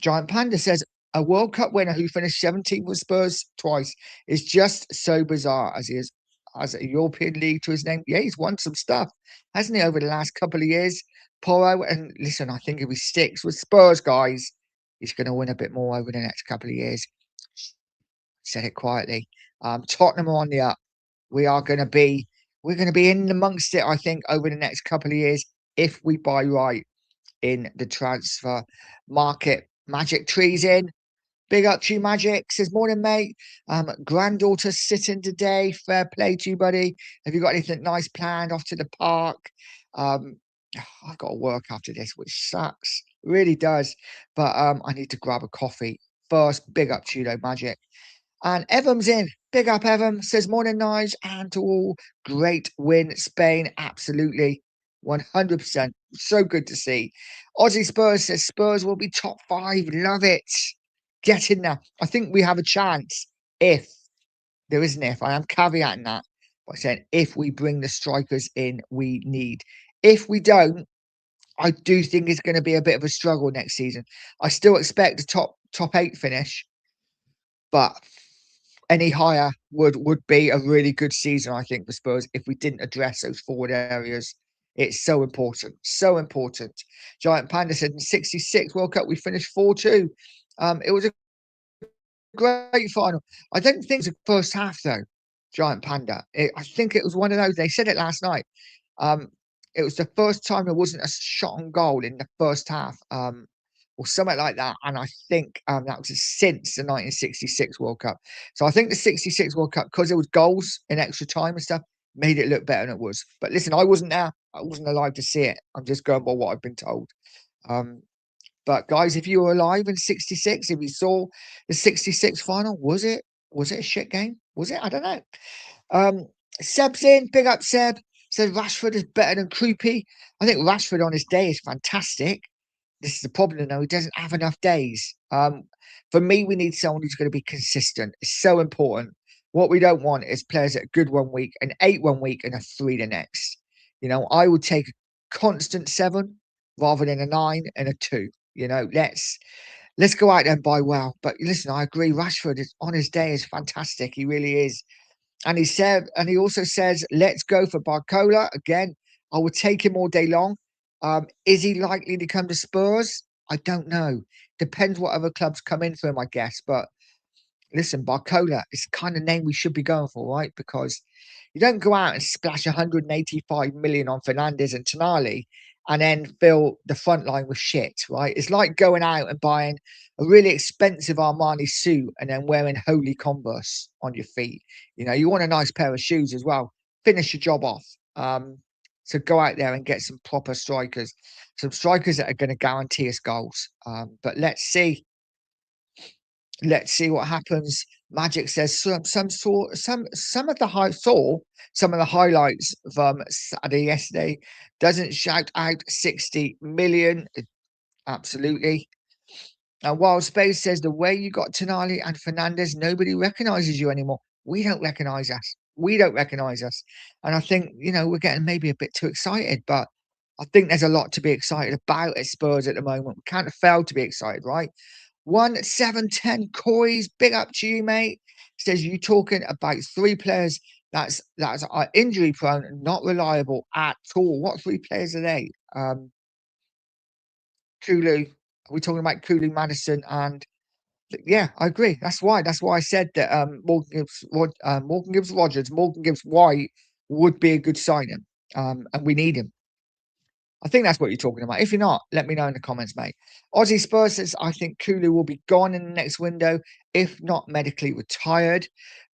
Giant Panda says a World Cup winner who finished 17th with Spurs twice is just so bizarre as he is has a European League to his name. Yeah, he's won some stuff, hasn't he, over the last couple of years? Porro, and listen, I think if he sticks with Spurs, guys, he's going to win a bit more over the next couple of years. Said it quietly. Tottenham are on the up. We are going to be we're going to be in amongst it, I think, over the next couple of years if we buy right in the transfer market. Magic Trees in. Big up to you, Magic. Says, morning, mate. Granddaughter sitting today. Fair play to you, buddy. Have you got anything nice planned off to the park? Um, I've got to work after this, which sucks. Really does. But I need to grab a coffee first. Big up to you, though, Magic. And Evans in. Big up, Evan. Says, morning, Nige. And to all, great win, Spain. Absolutely. 100%. So good to see. Aussie Spurs says, Spurs will be top 5. Love it. Get in there. I think we have a chance if there is an if. I am caveating that by saying if we bring the strikers in we need. If we don't, I do think it's going to be a bit of a struggle next season. I still expect a top 8 finish, but any higher would be a really good season, I think, for Spurs if we didn't address those forward areas. It's so important, so important. Giant Panda said in '66 World Cup we finished 4-2. It was a great final. I don't think it was the first half though, Giant Panda. I think it was one of those. They said it last night. Um, it was the first time there wasn't a shot on goal in the first half, or something like that. And I think that was since the 1966 World Cup. So I think the '66 World Cup, because there was goals in extra time and stuff, made it look better than it was. But listen, I wasn't there. I wasn't alive to see it. I'm just going by what I've been told. Um, but guys, if you were alive in '66, if you saw the '66 final, was it a shit game? Was it? I don't know. Um, Seb's in, big up Seb. Said Rashford is better than Croupy. I think Rashford on his day is fantastic. This is the problem though, he doesn't have enough days. For me, we need someone who's going to be consistent. It's so important. What we don't want is players that are good one week, an 8 one week, and a 3 the next. I would take a constant 7 rather than a 9 and a 2. Let's go out there and buy well. But listen, I agree. Rashford is on his day is fantastic. He really is. And he also says, let's go for Barcola again. I would take him all day long. Is he likely to come to Spurs? I don't know. Depends what other clubs come in for him, I guess. But listen, Barcola is the kind of name we should be going for, right? Because you don't go out and splash 185 million on Fernandez and Tonali and then fill the front line with shit, right? It's like going out and buying a really expensive Armani suit and then wearing Holy Converse on your feet. You want a nice pair of shoes as well. Finish your job off. So go out there and get some proper strikers, some strikers that are going to guarantee us goals. But let's see. Let's see what happens. Magic says some of the highlights from Saturday yesterday. Doesn't shout out 60 million. Absolutely. And Wild Space says the way you got Tonali and Fernandez, nobody recognizes you anymore. We don't recognize us. We don't recognize us. And I think, we're getting maybe a bit too excited, but I think there's a lot to be excited about at Spurs at the moment. We can't fail to be excited, right? 1710 Coys, big up to you, mate. Says you talking about 3 players that's are injury prone and not reliable at all. What 3 players are they? Kulu. Are we talking about Kulu, Madison, and yeah, I agree. That's why I said that Morgan Gibbs Rogers, Morgan Gibbs White would be a good signing. And we need him. I think that's what you're talking about. If you're not, let me know in the comments, mate. Aussie Spurs says, I think Kulu will be gone in the next window, if not medically retired.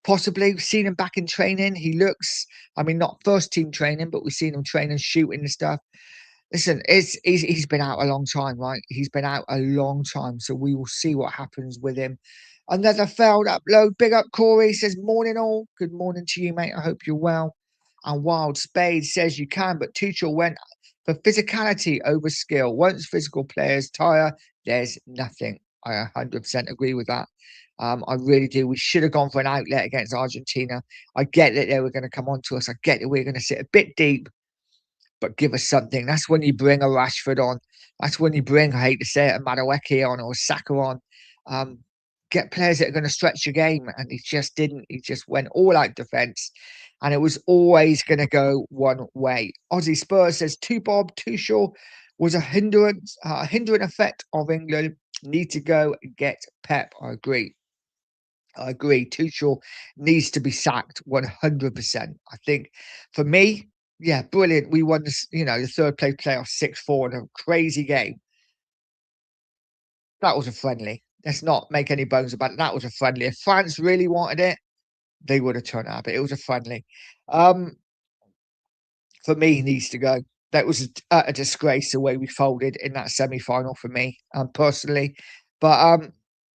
Possibly. We've seen him back in training. He looks, not first team training, but we've seen him training, shooting and stuff. Listen, he's been out a long time, right? He's been out a long time. So we will see what happens with him. Another failed upload. Big up, Corey. Says, morning all. Good morning to you, mate. I hope you're well. And Wild Spade says you can, but Tuchel went for physicality over skill. Once physical players tire, there's nothing. I 100% agree with that. I really do. We should have gone for an outlet against Argentina. I get that they were going to come on to us. I get that we're going to sit a bit deep. but give us something. That's when you bring a Rashford on. That's when you bring, I hate to say it, a Madueke on or a Saka on. Um, get players that are going to stretch your game. And he just didn't. He just went all out defence. And it was always going to go one way. Aussie Spurs says, too Bob, too sure was a hindrance, hindering effect of England. Need to go and get Pep. I agree. I agree. Tuchel needs to be sacked 100%. I think for me, yeah, brilliant. We won this, the third place playoff 6-4 in a crazy game. That was a friendly. Let's not make any bones about it. That was a friendly. If France really wanted it, they would have turned out, but it was a friendly. Um, for me, he needs to go. That was a disgrace the way we folded in that semi-final for me, personally. But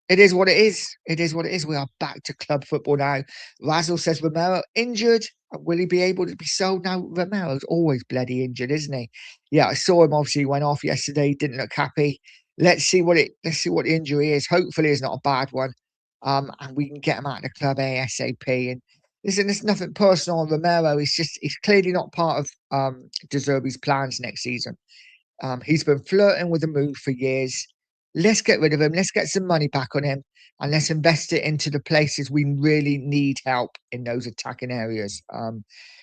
it is what it is. It is what it is. We are back to club football now. Razzle says Romero injured. Will he be able to be sold now? Romero's always bloody injured, isn't he? Yeah, I saw him. Obviously, he went off yesterday. Didn't look happy. Let's see what the injury is. Hopefully, it's not a bad one. And we can get him out of the club ASAP. And listen, it's nothing personal on Romero. He's clearly not part of De Zerbi's plans next season. He's been flirting with the move for years. Let's get rid of him. Let's get some money back on him, and let's invest it into the places we really need help in those attacking areas.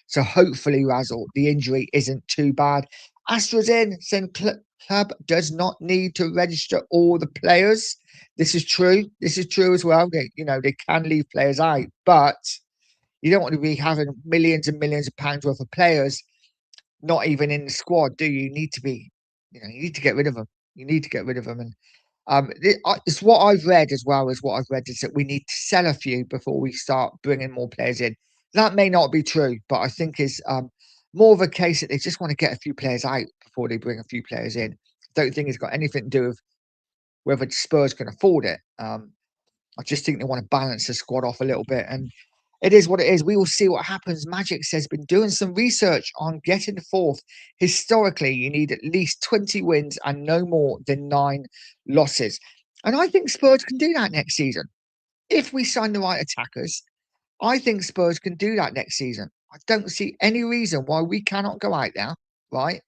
So hopefully, Razzle, the injury isn't too bad. Astra's in saying club does not need to register all the players. This is true. This is true as well. They can leave players out, but you don't want to be having millions and millions of pounds worth of players not even in the squad, do you? You need to be, you need to get rid of them. You need to get rid of them. And it's what I've read as well as what I've read is that we need to sell a few before we start bringing more players in. That may not be true, but I think is more of a case that they just want to get a few players out before they bring a few players in. I don't think it's got anything to do with whether Spurs can afford it. I just think they want to balance the squad off a little bit. And it is what it is. We will see what happens. Magic says, been doing some research on getting fourth. Historically, you need at least 20 wins and no more than 9 losses. And I think Spurs can do that next season. If we sign the right attackers, I think Spurs can do that next season. I don't see any reason why we cannot go out there, right,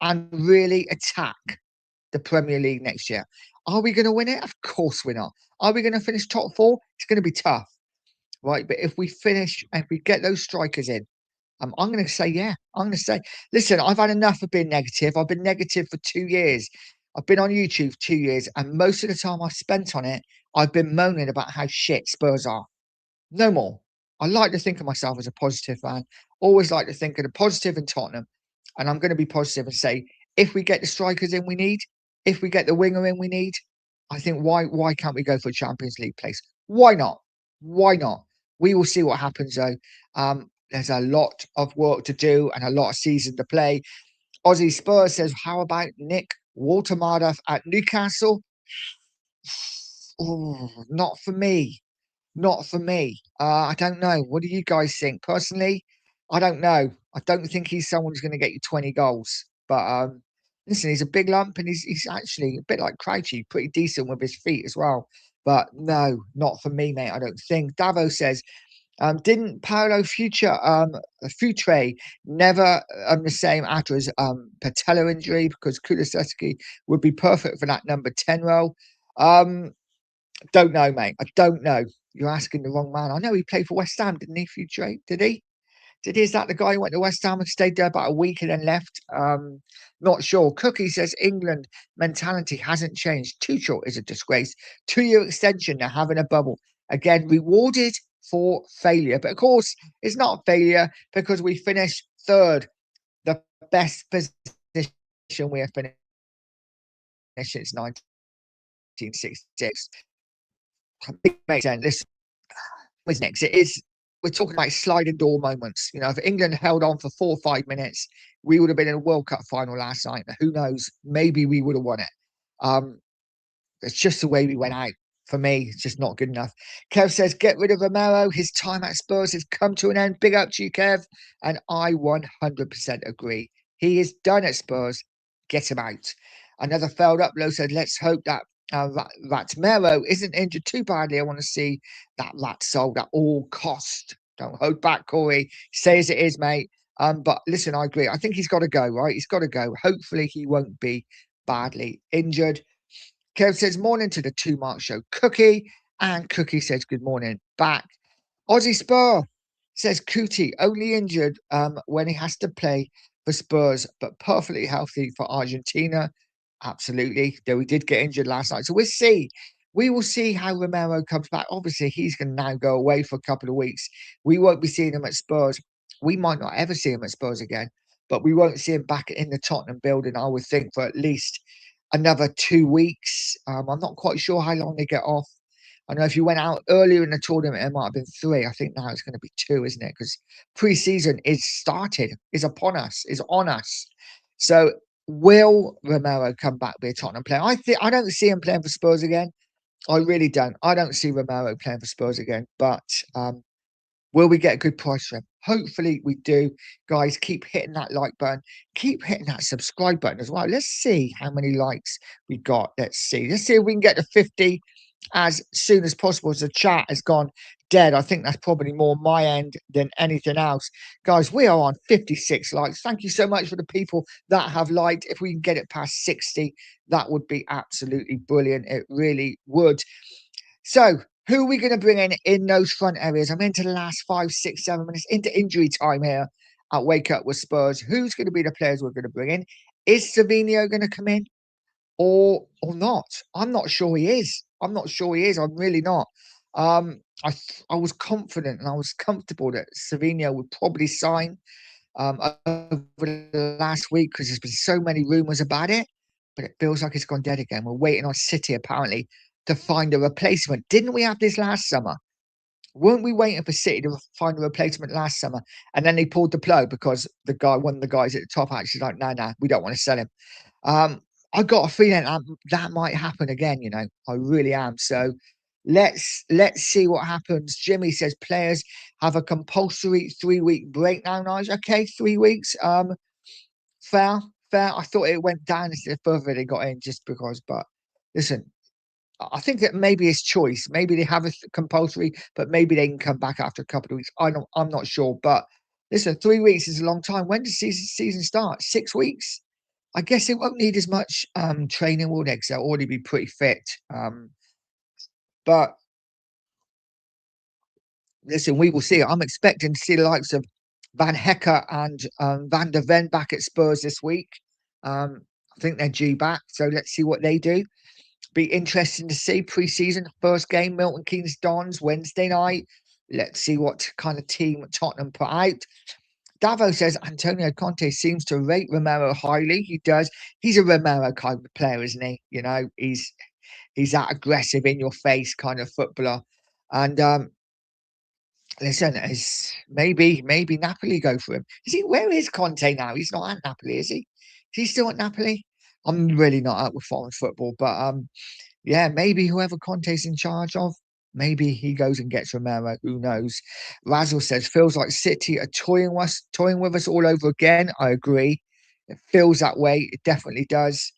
and really attack the Premier League next year. Are we going to win it? Of course we're not. Are we going to finish top 4? It's going to be tough, right? But if we get those strikers in, I'm going to say, yeah. I'm going to say, listen, I've had enough of being negative. I've been negative for 2 years. I've been on YouTube 2 years, and most of the time I've spent on it, I've been moaning about how shit Spurs are. No more. I like to think of myself as a positive fan. Always like to think of the positive in Tottenham. And I'm going to be positive and say, if we get the strikers in we need, if we get the winger in we need, I think why can't we go for a Champions League place? Why not? Why not? We will see what happens though. There's a lot of work to do and a lot of season to play. Aussie Spurs says, how about Nick Waltermada at Newcastle? Oh, not for me. Not for me. I don't know. What do you guys think? Personally, I don't know. I don't think he's someone who's going to get you 20 goals. But listen, he's a big lump and he's actually a bit like Crouchy, pretty decent with his feet as well. But no, not for me, mate. I don't think. Davo says, didn't Paolo Futre never the same after his patella injury because Kulusevski would be perfect for that number 10 role? Don't know, mate. I don't know. You're asking the wrong man. I know he played for West Ham, didn't he, Futre? Did he? Is that the guy who went to West Ham and stayed there about a week and then left? Not sure. Cookie says England mentality hasn't changed. Tuchel is a disgrace. 2-year extension. They're having a bubble. Again, rewarded for failure. But of course, it's not failure because we finished third, the best position we have finished since 1966. It makes sense. This was next. We're talking about sliding door moments. If England held on for 4 or 5 minutes, we would have been in a World Cup final last night. Who knows? Maybe we would have won it. It's just the way we went out. For me, it's just not good enough. Kev says, get rid of Romero. His time at Spurs has come to an end. Big up to you, Kev. And I 100% agree. He is done at Spurs. Get him out. Another failed upload said, let's hope that Mero isn't injured too badly. I want to see that sold at all cost. Don't hold back, Corey. Say as it is, mate. But listen, I agree. I think he's got to go, right? He's got to go. Hopefully, he won't be badly injured. Kev says, morning to the Two Mark Show. Cookie. And Cookie says, good morning back. Aussie Spur says, Cootie only injured when he has to play for Spurs, but perfectly healthy for Argentina. Absolutely. Though he did get injured last night. So we'll see. We will see how Romero comes back. Obviously, he's going to now go away for a couple of weeks. We won't be seeing him at Spurs. We might not ever see him at Spurs again, but we won't see him back in the Tottenham building, I would think, for at least another 2 weeks. I'm not quite sure how long they get off. I know if you went out earlier in the tournament, it might have been 3. I think now it's going to be 2, isn't it? Because pre-season is started, is upon us, is on us. So will Romero come back be a Tottenham player? I don't see him playing for Spurs again. I really don't. I don't see Romero playing for Spurs again. But will we get a good price for him? Hopefully we do. Guys, keep hitting that like button. Keep hitting that subscribe button as well. Let's see how many likes we got. Let's see. Let's see if we can get to 50 as soon as possible, as the chat has gone dead. I think that's probably more my end than anything else. Guys, we are on 56 likes. Thank you so much for the people that have liked. If we can get it past 60, that would be absolutely brilliant. It really would. So, who are we going to bring in those front areas? I'm into the last 5, 6, 7 minutes into injury time here at Wake Up with Spurs. Who's going to be the players we're going to bring in? Is Savinio going to come in or not? I'm not sure he is. I'm not sure he is. I'm really not. I was confident and I was comfortable that Savinio would probably sign over the last week because there's been so many rumours about it, but it feels like it's gone dead again. We're waiting on City apparently to find a replacement. Didn't we have this last summer? Weren't we waiting for City to find a replacement last summer? And then they pulled the plug because one of the guys at the top actually like, no, we don't want to sell him. I got a feeling that might happen again. I really am. So let's see what happens. Jimmy says players have a compulsory 3-week break now. Nice, okay, 3 weeks. Fair. I thought it went down instead of further they got in just because. But listen, I think that maybe it's choice. Maybe they have a compulsory, but maybe they can come back after a couple of weeks. I'm not sure. But listen, 3 weeks is a long time. When does season start? 6 weeks. I guess it won't need as much training, will they? Because they'll already be pretty fit. But listen, we will see. I'm expecting to see the likes of Van Hecker and Van der Ven back at Spurs this week. I think they're due back. So let's see what they do. Be interesting to see pre-season first game, Milton Keynes Dons Wednesday night. Let's see what kind of team Tottenham put out. Davo says Antonio Conte seems to rate Romero highly. He does. He's a Romero kind of player, isn't he? He's that aggressive, in your face kind of footballer. And listen, maybe Napoli go for him. Where is Conte now? He's not at Napoli, is he? Is he still at Napoli? I'm really not up with foreign football, but yeah, maybe whoever Conte's in charge of, maybe he goes and gets Romero. Who knows? Razzle says, feels like City are toying with us all over again. I agree. It feels that way. It definitely does.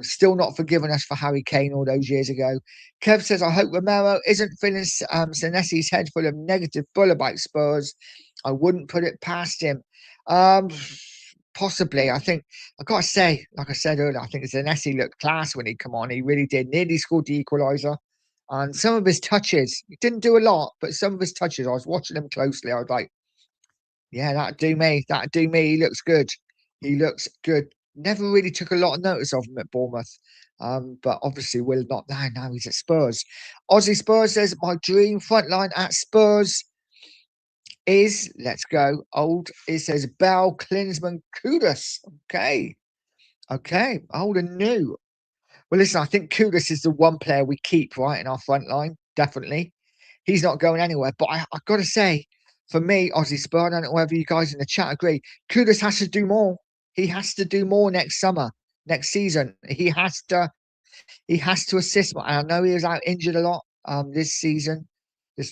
Still not forgiven us for Harry Kane all those years ago. Kev says, I hope Romero isn't filling Senesi's head full of negative bull about Spurs. I wouldn't put it past him. Possibly. I think I've got to say, like I said earlier, I think Senesi looked class when he come on. He really did. Nearly scored the equaliser. And some of his touches, he didn't do a lot, but some of his touches, I was watching them closely. I was like, yeah, that'd do me. That'd do me. He looks good. He looks good. Never really took a lot of notice of him at Bournemouth. But obviously will not now. Now he's at Spurs. Aussie Spurs says, my dream front line at Spurs is, let's go, old. It says Bell, Klinsmann, Kudus. Okay. Old and new. Well, listen, I think Kudus is the one player we keep, right, in our front line. Definitely. He's not going anywhere. But I've got to say, for me, Aussie Spur, I don't know whether you guys in the chat agree, Kudus has to do more. He has to do more next summer, next season. He has to assist more. And I know he was out injured a lot this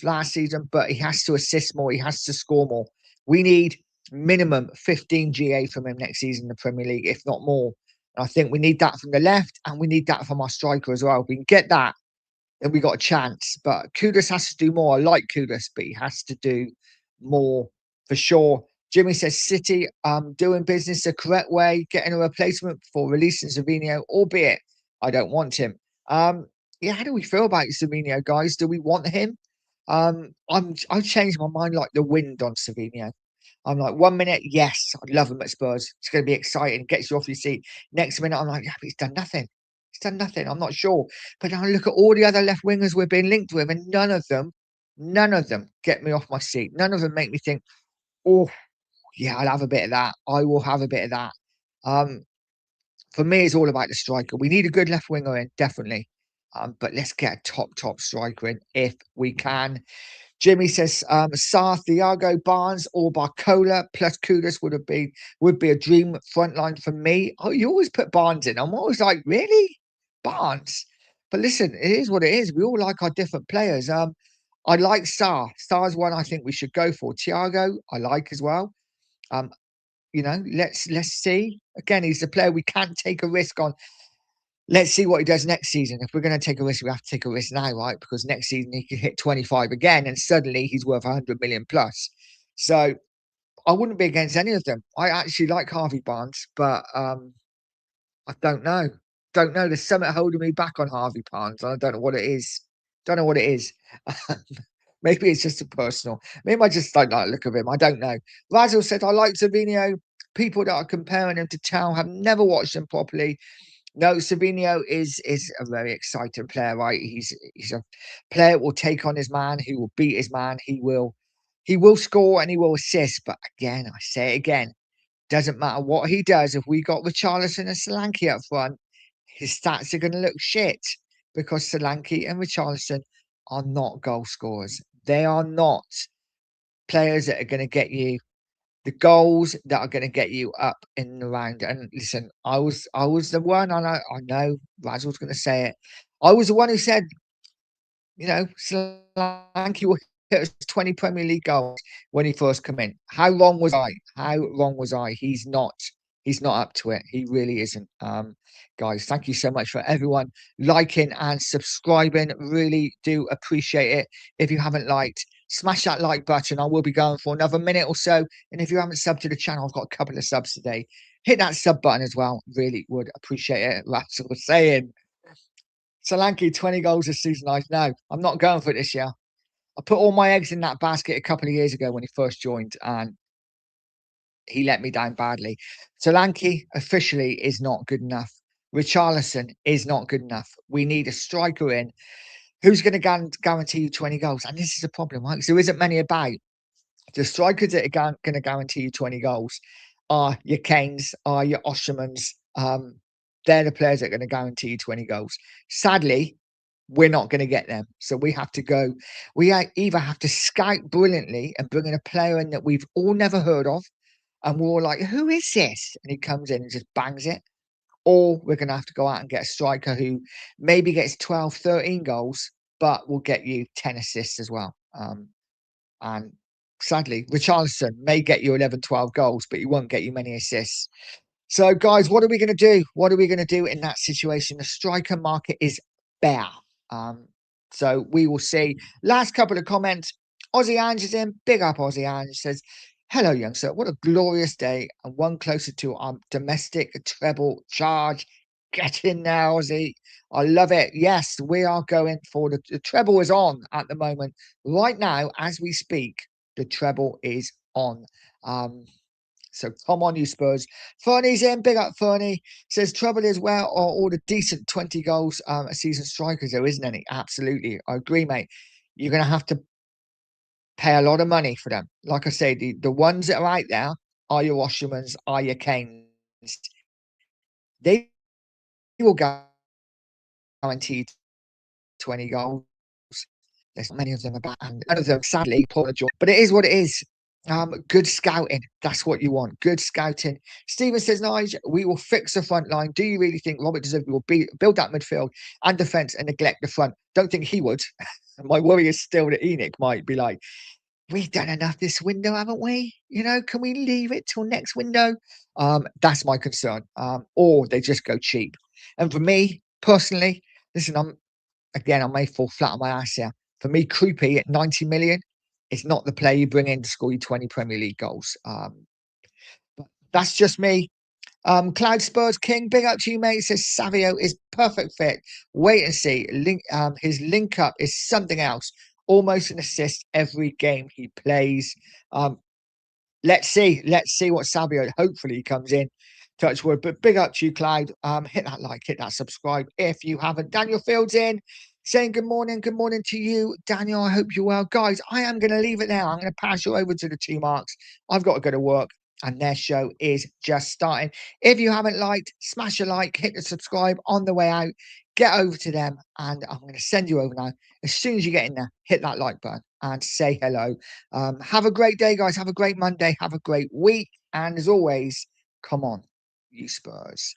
last season, but he has to assist more. He has to score more. We need minimum 15 GA from him next season in the Premier League, if not more. And I think we need that from the left and we need that from our striker as well. If we can get that, then we got a chance. But Kudus has to do more. I like Kudus, but he has to do more for sure. Jimmy says City doing business the correct way, getting a replacement for releasing Savinho, albeit I don't want him. Um, yeah, how do we feel about Savinho, guys? Do we want him? I've changed my mind like the wind on Savinho. I'm like, 1 minute, yes, I love him at Spurs. It's going to be exciting, gets you off your seat. Next minute, I'm like, yeah, but he's done nothing. He's done nothing. I'm not sure. But now I look at all the other left wingers we've been linked with, and none of them get me off my seat. None of them make me think, oh, yeah, I'll have a bit of that. I will have a bit of that. Um, for me, it's all about the striker. We need a good left winger in, definitely. But let's get a top striker in if we can. Jimmy says Sarr, Thiago, Barnes, or Barcola plus Kudus would be a dream front line for me. Oh, you always put Barnes in. I'm always like, really? Barnes? But listen, it is what it is. We all like our different players. I like Sarr. Sarr's one I think we should go for. Thiago, I like as well. Um, let's see. Again, he's the player we can't take a risk on. Let's see what he does next season. If we're going to take a risk, we have to take a risk now, right? Because next season he could hit 25 again, and suddenly he's worth 100 million plus. So I wouldn't be against any of them. I actually like Harvey Barnes, but I don't know. Don't know. There's something holding me back on Harvey Barnes. I don't know what it is. Don't know what it is. Maybe it's just a personal. Maybe I just don't like the look of him. I don't know. Razzle said, I like Savinho. People that are comparing him to Chow have never watched him properly. No, Savinho is a very exciting player, right? He's a player who will take on his man, who will beat his man. He will score and he will assist. But again, I say it again, doesn't matter what he does. If we got Richarlison and Solanke up front, his stats are going to look shit because Solanke and Richarlison are not goal scorers. They are not players that are going to get you the goals that are going to get you up in the round. And listen, I was the one. I know Razzle's going to say it. I was the one who said, Solanke will hit us 20 Premier League goals when he first came in. How wrong was I? How wrong was I? He's not. He's not up to it. He really isn't. Guys, thank you so much for everyone liking and subscribing. Really do appreciate it. If you haven't liked, smash that like button. I will be going for another minute or so. And if you haven't subbed to the channel, I've got a couple of subs today. Hit that sub button as well. Really would appreciate it. That's what I'm saying. Solanke, 20 goals this season. I know. I'm not going for it this year. I put all my eggs in that basket a couple of years ago when he first joined, and he let me down badly. Solanke officially is not good enough. Richarlison is not good enough. We need a striker in who's going to guarantee you 20 goals. And this is a problem, right? Because there isn't many about. The strikers that are going to guarantee you 20 goals are your Kanes, are your Oshermans. They're the players that are going to guarantee you 20 goals. Sadly, we're not going to get them. So we have to go. We either have to scout brilliantly and bring in a player in that we've all never heard of. And we're all like, who is this? And he comes in and just bangs it. Or we're going to have to go out and get a striker who maybe gets 12, 13 goals, but will get you 10 assists as well. And sadly, Richarlison may get you 11, 12 goals, but he won't get you many assists. So, guys, what are we going to do? What are we going to do in that situation? The striker market is bare. So we will see. Last couple of comments. Aussie Ange is in. Big up Aussie Ange. Says, hello, young sir. What a glorious day and one closer to our domestic treble charge. Get in now, Aussie. I love it. Yes, we are going for the treble is on at the moment. Right now, as we speak, the treble is on. So come on, you Spurs. Fernie's in. Big up, Fernie. Says, trouble is, where are all the decent 20 goals a season strikers? There isn't any. Absolutely. I agree, mate. You're going to have to pay a lot of money for them. Like I say, the ones that are out there are your Washermans, are your Kanes. They will guarantee 20 goals. There's many of them about, and none of them, sadly, Paul George. But it is what it is. Good scouting. That's what you want. Good scouting. Stephen says, Nige, we will fix the front line. Do you really think Robert De Zerbi will build that midfield and defence and neglect the front? Don't think he would. My worry is still that Enoch might be like, we've done enough this window, haven't we? Can we leave it till next window? That's my concern. Or they just go cheap. And for me, personally, listen, I may fall flat on my ass here. For me, Krupi at 90 million, It's not the player you bring in to score you 20 Premier League goals. But that's just me. Cloud Spurs King, big up to you, mate. Says Savio is perfect fit. Wait and see. His link up is something else. Almost an assist every game he plays. Um, let's see. Let's see what Savio. Hopefully he comes in. Touch wood. But big up to you, Cloud. Hit that like, hit that subscribe if you haven't. Daniel Fields in. Saying good morning. Good morning to you, Daniel. I hope you're well. Guys, I am going to leave it now. I'm going to pass you over to the two marks. I've got to go to work and their show is just starting. If you haven't liked, smash a like, hit the subscribe on the way out. Get over to them and I'm going to send you over now. As soon as you get in there, hit that like button and say hello. Have a great day, guys. Have a great Monday. Have a great week. And as always, come on, you Spurs.